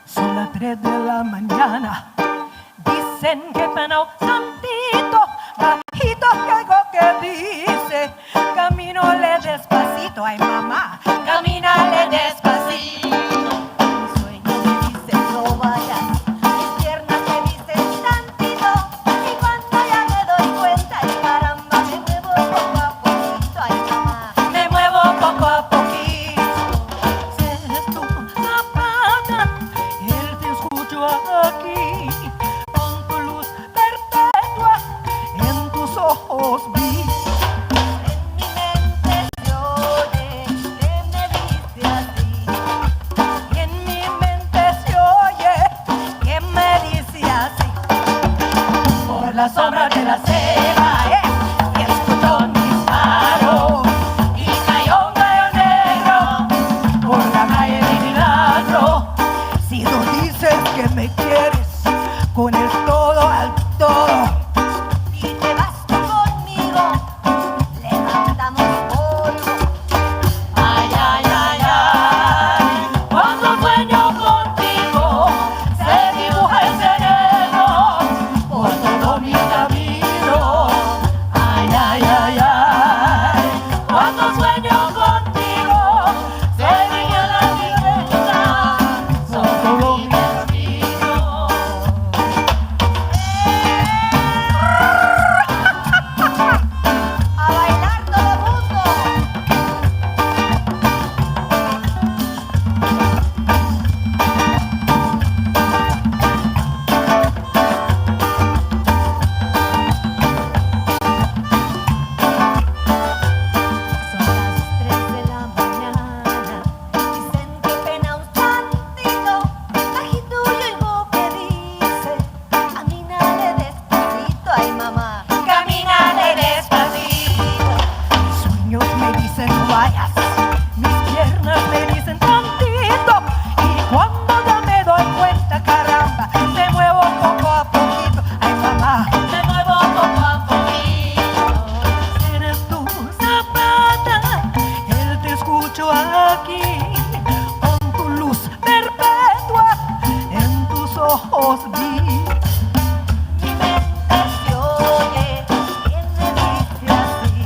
Son las 3 de la mañana. Dicen que penó tantito, bajito caigo que dice, camínale despacito, ay mamá, camínale despacito. Mi sueño me dice no vayas, mis piernas me dicen tantito, y cuando ya me doy cuenta, ay caramba, me muevo poco a poquito, ay mamá, me muevo poco a poquito. Eres tú, Zapata, él te escucho aquí, con tu luz perpetua, en tus ojos vi. en mi mente se oye que me dice así, Y en mi mente se oye que me dice así. Por la sombra de la ceba, y escuchó un disparo, y cayó un gallo negro por la calle de Milagro. Si tú dices que me quieres, con el todo al todo, si te vas tú conmigo, levantamos polvo. ay, ay, ay, ay, cuando sueño contigo, se dibuja el sereno por todo mi camino. Ay, ay, ay, ay, cuando sueño contigo, se dibuja la violeta por todo mi camino. A bailar todo el mundo. Son las 3 de la mañana, dicen que pena un tantito, bajito yo oigo que dice, camínale despacito, ay mamá, camínale despacito. Mis sueños me dicen no vayas, mis piernas me dicen tantito, y cuando ya me doy cuenta, caramba, me muevo poco a poquito, ay mamá, me muevo poco a poquito. Eres tú, Zapata, él te escucho aquí, con tu luz perpetua, en tus ojos vi. Mi mente se oye que me dice así,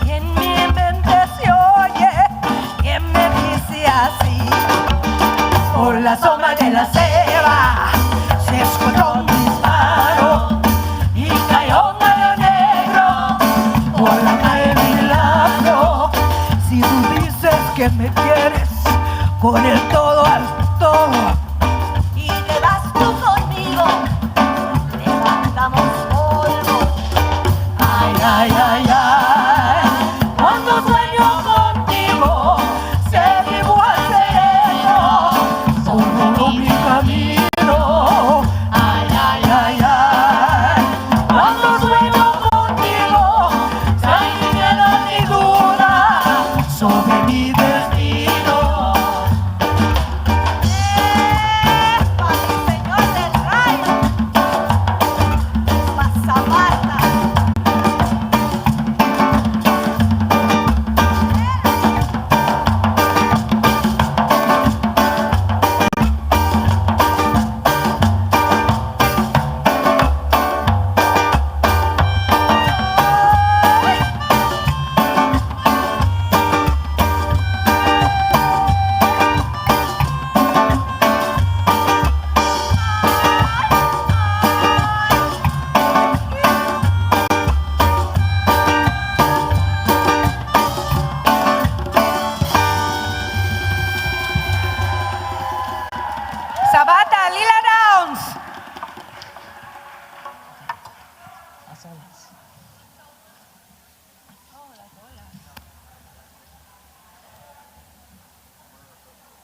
Y en mi mente se oye que me dice así. Por la sombra de la ceba se escuchó un disparo, y cayó un gallo negro por la calle Milagro. Si tú dices que me quieres, con el todo al todo, y te vas tú conmigo, levantamos polvo. ay, ay, ay, ay, cuando sueño contigo, se dibuja el sereno por todo mi camino.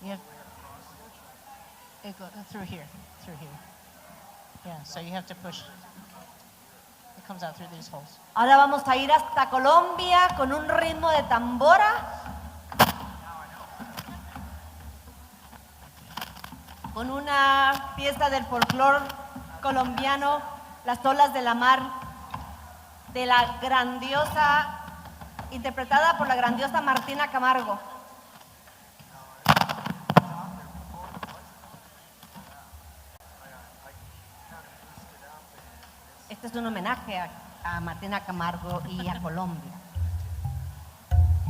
You have, it go through here, Yeah, so you have to push. It comes out through these holes. Ahora vamos a ir hasta Colombia con un ritmo de tambora. Con una pieza del folclore colombiano, Las olas de la mar, de la grandiosa, interpretada por la grandiosa Martina Camargo. Este es un homenaje a Martina Camargo y a Colombia.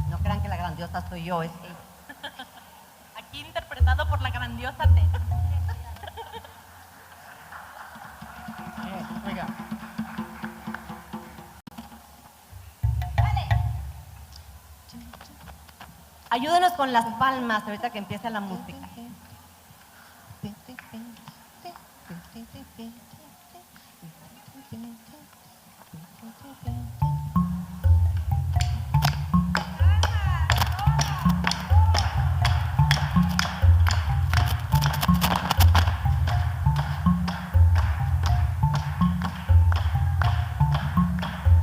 No crean que la grandiosa soy yo, es ella. Aquí interpretado por la grandiosa T. Ayúdenos con las palmas ahorita que empieza la música.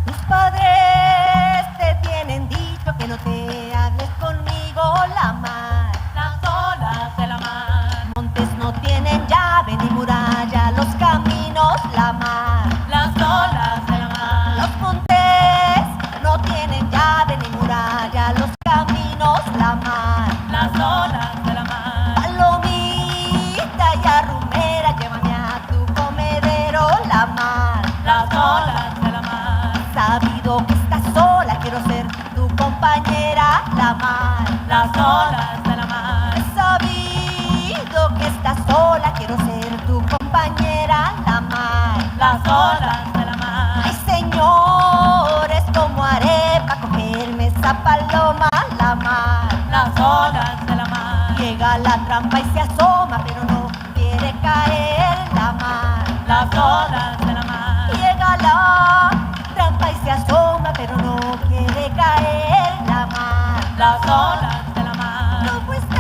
Tus padres te tienen dicho que no te hables conmigo, la mar. Las olas de la mar. Montes no tienen llave ni muralla, los caminos, la mar. Las olas de la mar. Los montes no tienen llave ni muralla, los caminos, la mar. Las olas de la mar. Palomita y arrumera, llévame a tu comedero, la mar. Las olas de la mar. Sabido que estás sola, quiero ser tu compañera, la mar. Las olas de la mar. Sabido que estás sola, quiero ser tu compañera, la mar. Las olas de la mar. Ay, señores, como haré para cogerme esa paloma, la mar. Las olas de la mar. Llega a la trampa y se asoma, pero no quiere caer, la mar. Las olas de la mar. Llega a la trampa y se asoma, pero no quiere caer, la mar. Las olas de la mar. No fuiste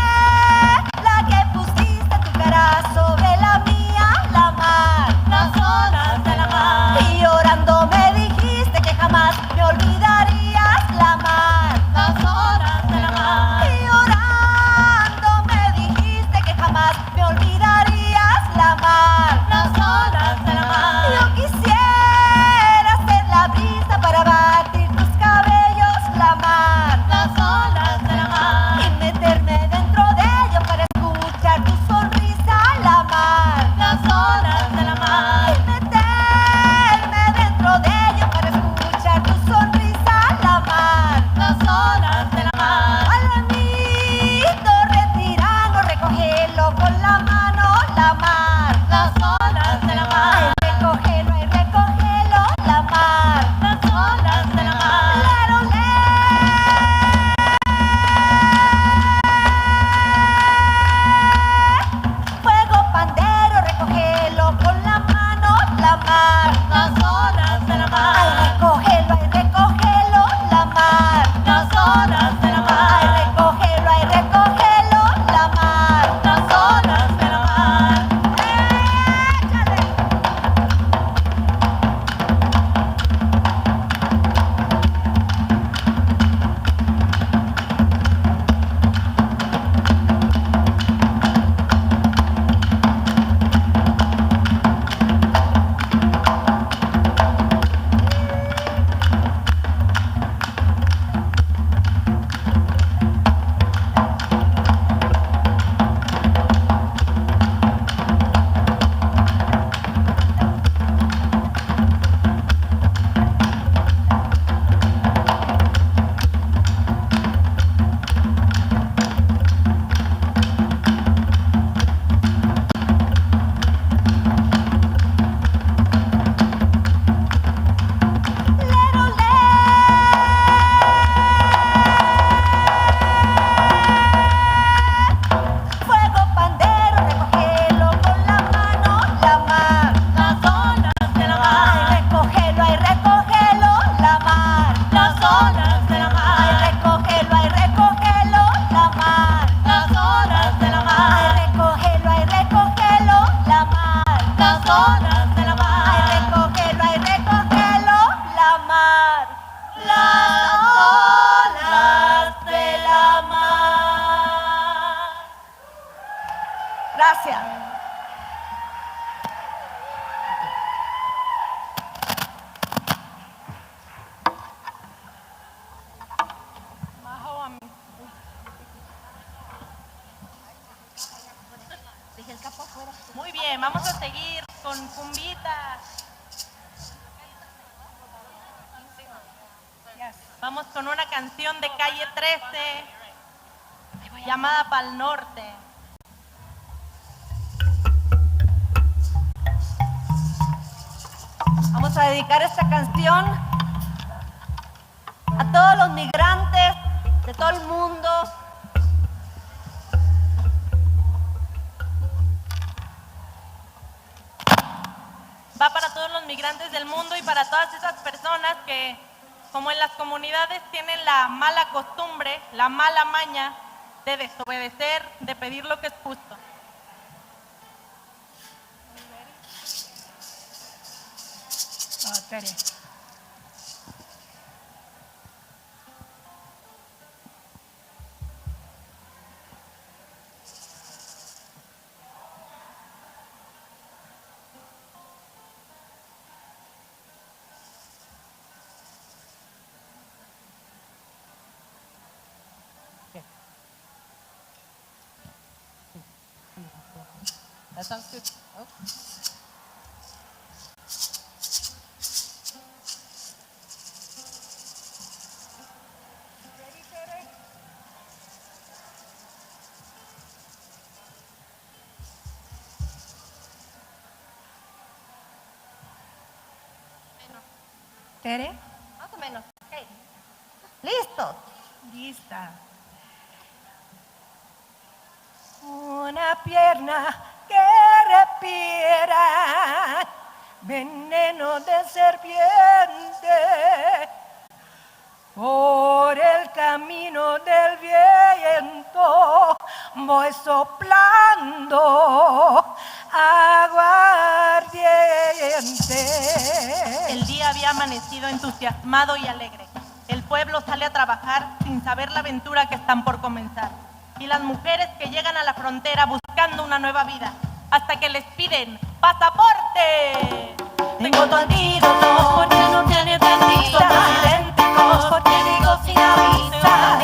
la que pusiste tu cara sobre la mía, la mar. Las olas de la mar. Y llorando me dijiste que jamás me olvidarías, la mar. Las olas de la mar. Y llorando me dijiste que jamás me olvidarías, la mar. Las olas de la mar. Yo quisiera ser la brisa para batir tus cabellos, la mar. Las olas de la mar. Y meterme dentro de ellos para escuchar tu sonrisa, la mar. Las olas de la mar. Y meterme dentro de ellos para escuchar tu sonrisa, la mar. Las olas de la mar. Alamito retirano, recógelo con la mano, la mar. Las olas de la mar. Ay, recógelo, la mar. Las olas de la mar. Lero, fuego pandero, recógelo con la mano, la mar. Las olas de la mar. Ay, recógelo, la mar. Las olas de la mar. Ay, recógelo, la mar. Las olas de la mar. Échale. Gracias. Muy bien, vamos a seguir con cumbita. Vamos con una canción de Calle 13 llamada Pal Norte. Vamos a dedicar esta canción a todos los migrantes de todo el mundo. Va para todos los migrantes del mundo y para todas esas personas que, como en las comunidades, tienen la mala costumbre, la mala maña de desobedecer, de pedir lo que es justo. Tere. That sounds good. Oh. Tere. Más o menos. Okay. ¿Listo? Lista. Una pierna que respira veneno de serpiente por el camino del viento voy soplando aguardiente. El día había amanecido entusiasmado y alegre. El pueblo sale a trabajar sin saber la aventura que están por comenzar. Y las mujeres que llegan a la frontera buscando una nueva vida, hasta que les piden ¡pasaporte! Tengo tu antídoto, porque no tiene dentista. Somos idénticos, porque digo sin avisar.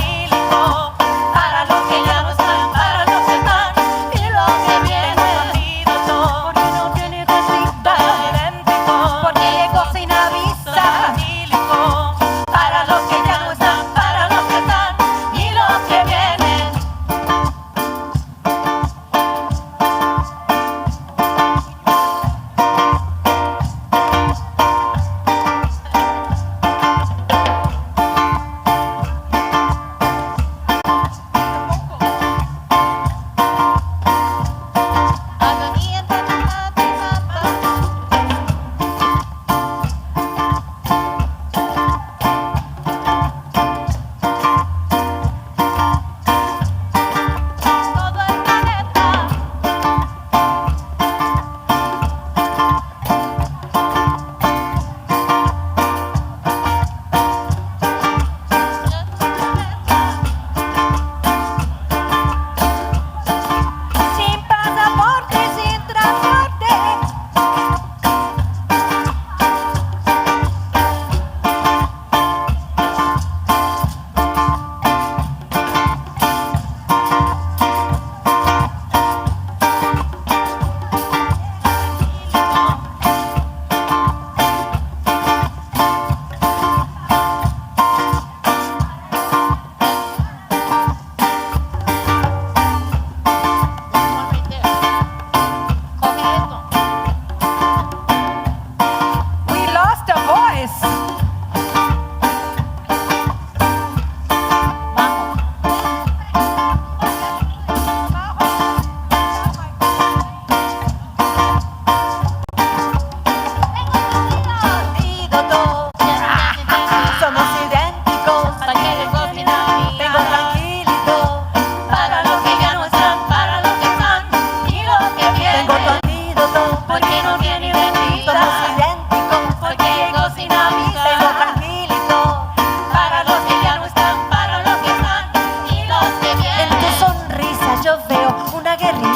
Para los que ya no están, para los que están y los que vienen. Tengo tu antídoto, porque no tiene dentista. Somos idénticos, porque llego sin avisar. Para los que ya no están, para los que están y los que vienen.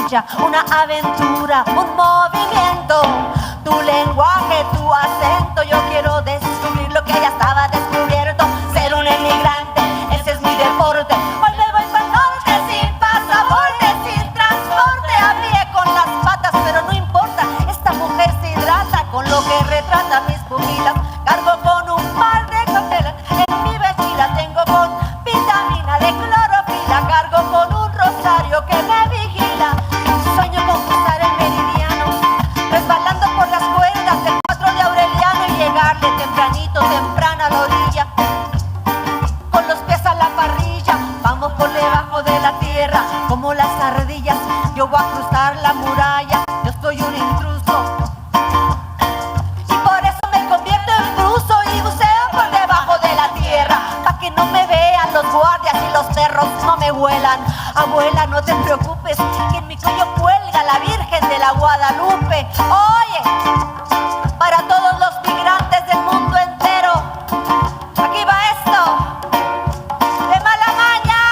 maravilla, una aventura, un movimiento. Tu lenguaje, tu acento, yo quiero descubrir lo que ya estaba descubierto. Ser un emigrante, ese es mi deporte. Hoy me voy para el norte sin pasaporte, sin transporte, a pie con las patas, pero no importa. Esta mujer se hidrata con lo que retrata mis pupilas. Cargo con un par de cócteles en mi mochila, tengo con vitamina de clorofila, cargo con un rosario que me vigila. Sueño con cruzar el meridiano, resbalando por las cuerdas del 4 de Aureliano y llegarle tempranito, temprano a la orilla, con los pies a la parrilla. Vamos por debajo de la tierra como las ardillas. Yo voy a cruzar la muralla, yo soy un intruso y por eso me convierto en bruso y buceo por debajo de la tierra, pa' que no me vean los guardias y los perros no me huelan. Abuela, no te preocupes, que en mi cuello cuelga la Virgen de la Guadalupe. Oye, para todos los migrantes del mundo entero, aquí va esto, de mala maña.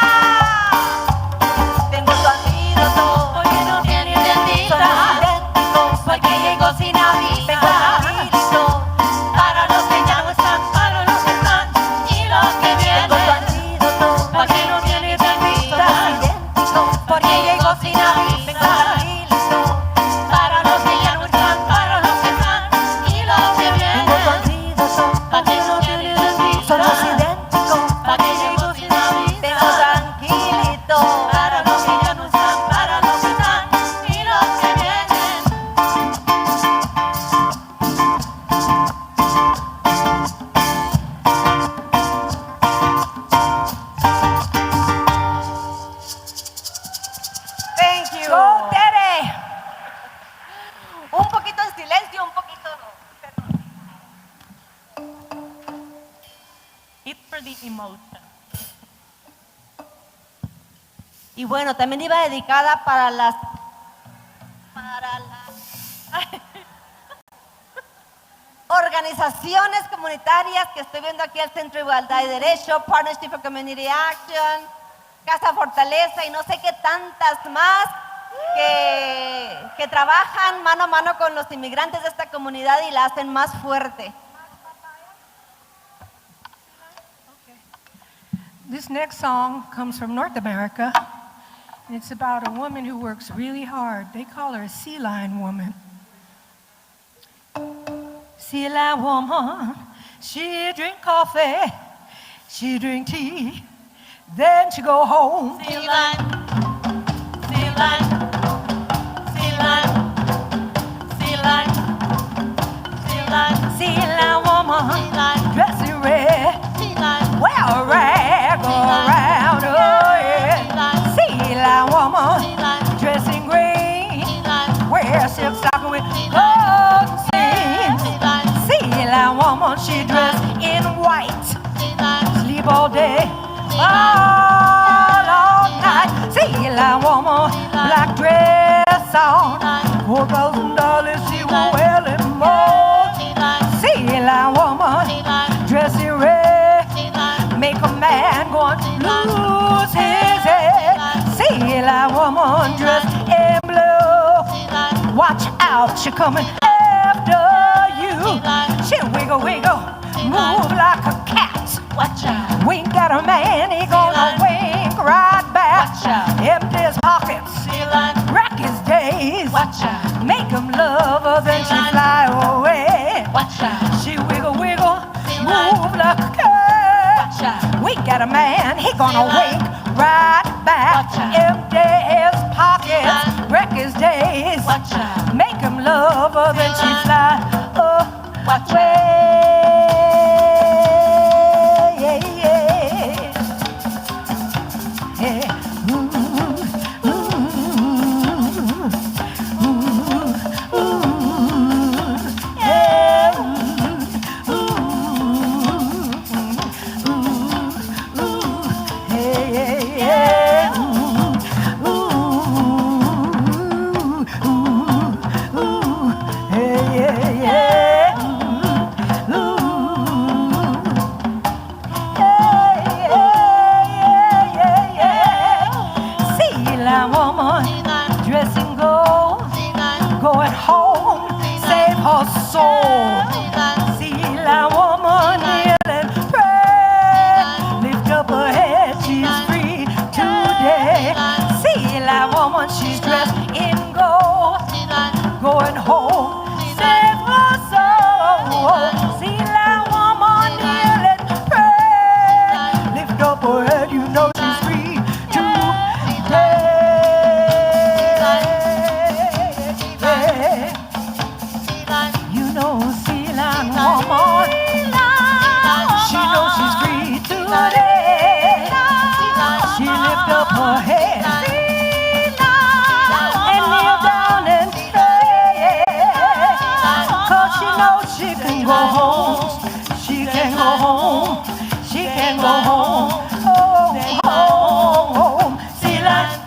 Tengo tu antídoto, porque no tiene dentista. Son idénticos, porque llegó sin aviso. Tengo tu antídoto, para los que ya no están, para los que están y los que vienen. Tengo tu antídoto, porque no tiene dentista. Son idénticos, porque llegó sin aviso. Tengo tu antídoto, para los que ya no están, para los que están y los que vienen. Tengo tu antídoto, porque no tiene dentista. Somos idénticos, porque llegó sin aviso. Tengo tranquilito, para los que ya no están, para los que están y los que vienen. Thank you. Go, Tere. Un poquito en silencio, un poquito It's for the emotion. Y bueno, también iba dedicada para las organizaciones comunitarias que estoy viendo aquí, el Centro de Igualdad y Derecho, Partnership for Community Action, Casa Fortaleza y no sé qué tantas más que trabajan mano a mano con los inmigrantes de esta comunidad y la hacen más fuerte. This next song comes from North America, and it's about a woman who works really hard. They call her a sea lion woman. Sea lion woman, she drink coffee, she drink tea, then she go home. Sea lion, sea lion, sea lion, sea lion, sea lion, Sea lion woman, sea lion, dressed in red, sea lion, wear a rag around her head. Sea lion woman, dressed in green, wear a silk stocking with golden seams. Sea lion woman, she dressed in white, sleep all day, all night. Sea lion woman, black dress on, $4,000 she will wear them more. Sea lion woman, dressed in red, make a man go and lose his head. Sea lion woman, dressed in blue, watch out, she coming after you. She wiggle, wiggle, move like a cat. watch out, Wink at a man, he gonna wink right back. watch out, Empty his pockets, sea lion, wreck his days. watch out, Make him love her, then she fly away. watch out, She wiggle, wiggle, move like a cat. watch out, Wink at a man, he gonna wink right back. Watch out. Empty his pockets, wreck his days. watch out, Make him love her, then she fly watch away. Yeah, yeah. Yeah. Ooh, ooh, ooh, ooh, yeah. Ooh, ooh, ooh, yeah, yeah, yeah. Ooh, ooh, ooh, yeah, yeah, yeah. Ooh, lift up her head and kneel down and pray, 'cause she knows she can go home, she can go home, she can go home, home, home. See, like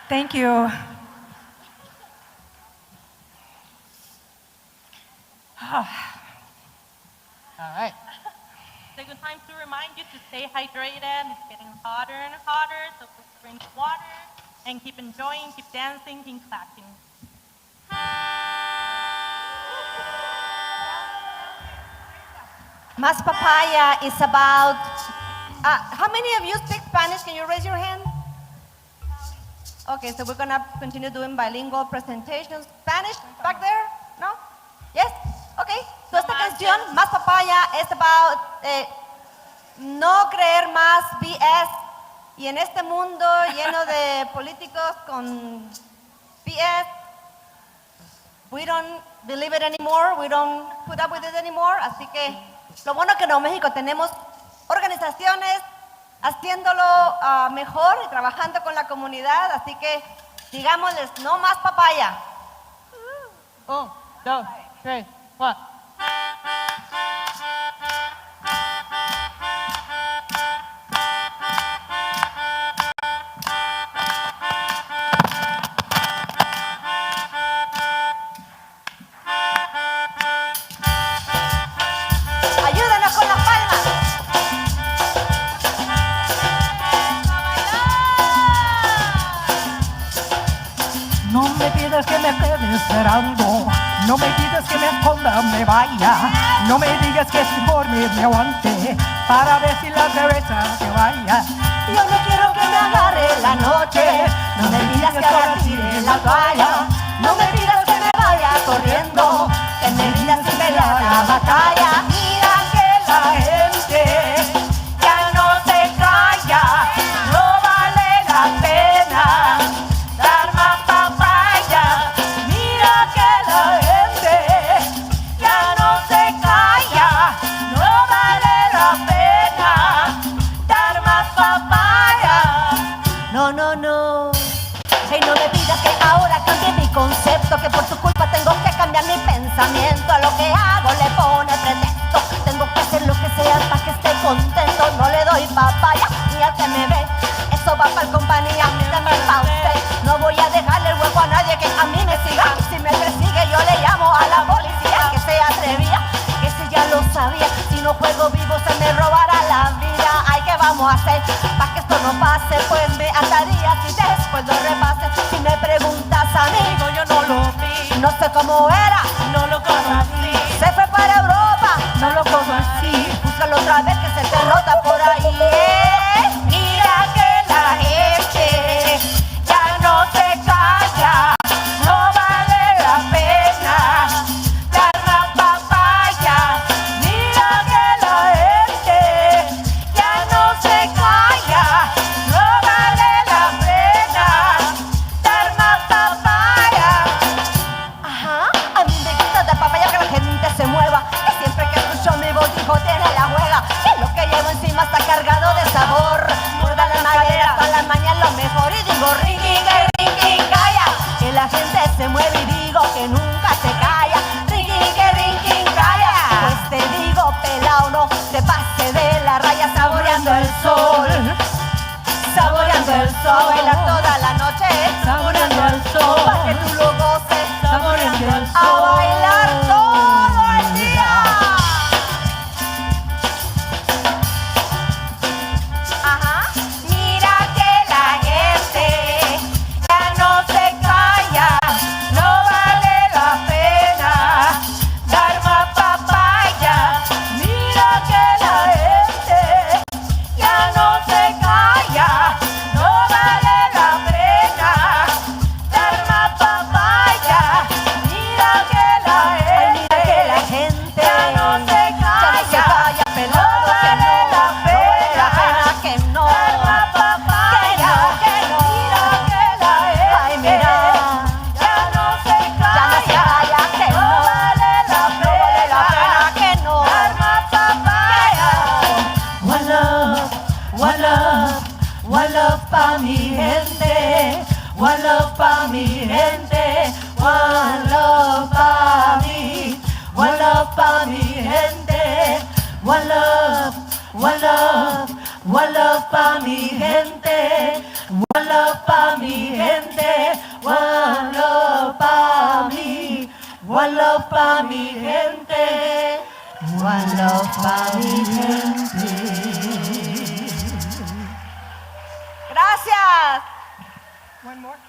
thank you. All right. It's a good time to remind you to stay hydrated. It's getting hotter and hotter, so please drink water and keep enjoying, keep dancing, keep clapping. Mas papaya is about. How many of you speak Spanish? Can you raise your hand? Okay, so we're gonna continue doing bilingual presentations. Spanish back there? No? Yes? Okay. So esta canción, Más Papaya, es about no creer más BS. Y en este mundo lleno de políticos con BS, we don't believe it anymore, we don't put up with it anymore. Así que lo bueno que en Nuevo México tenemos organizaciones haciéndolo mejor y trabajando con la comunidad. Así que digámosles, no más papaya. 1, 2, 3, 4. Ayúdanos con las palmas. No me pidas que me quede esperando, no me pidas que me esconda, me vaya, no me digas que si por mí me aguante, para ver si la cabeza se vaya. Yo no quiero que me agarre la noche, no me pidas que ahora tire la toalla, no me pidas que me vaya corriendo, que me rinda sin pelear la batalla. Mira que la gente ya no se calla, no vale la pena dar más papaya. Mira que la gente ya no se calla, no vale la pena dar más papaya. No, no, no. Hey, no me pidas que ahora cambie mi concepto, que por tu culpa tengo que cambiar mi pensamiento. A lo que hago le pone pretexto, tengo que hacer lo que sea para que esté contento. No le doy papaya ni al que me ve, eso va para compañía, también para usted. No voy a dejarle el hueco a nadie que a mí me siga. Si me persigue yo le llamo a la policía, que se atrevía, que si ya lo sabía. Si no juego vivo se me robará la vida. Ay, ¿qué vamos a hacer para que esto no pase? Pues me ataría si después lo repase. Si me preguntas a mí, no, yo no lo vi, no sé cómo era, no lo conocí. Se fue para Europa, no lo conocí. Búscalo otra vez que se te nota por ahí. Mira que la gente ya no se calla, no vale la pena dar más papaya. Mira que la gente ya no se calla, no vale la pena dar más papaya. Ajá, a mí me gusta dar papaya, que la gente se mueva, que siempre que escucho mi voz hijo tiene la juega, que lo que llevo encima está cargado de sabor. Muerda la madera para la mañana lo mejor y digo rinking, calla, que la gente se mueve y digo que nunca se calla. Rinking, calla, pues te digo pelao, no te pase de la raya, saboreando el sol. Saboreando el sol, a bailar toda la noche, saboreando el sol, para que tú lo goces, saboreando el sol, a bailar todo el día. Ajá, mira que la gente ya no se calla, no vale la pena dar más papaya. Mira que la gente ya no se calla, no vale la pena dar más papaya. Mira que pa mi gente, one love pa mi gente, one love pa mi, one love pa mi gente, one love, one love, one love pa mi gente, one love pa mi gente, one love pa mi, one love pa mi gente, one love pa mi gente. Gracias. One more.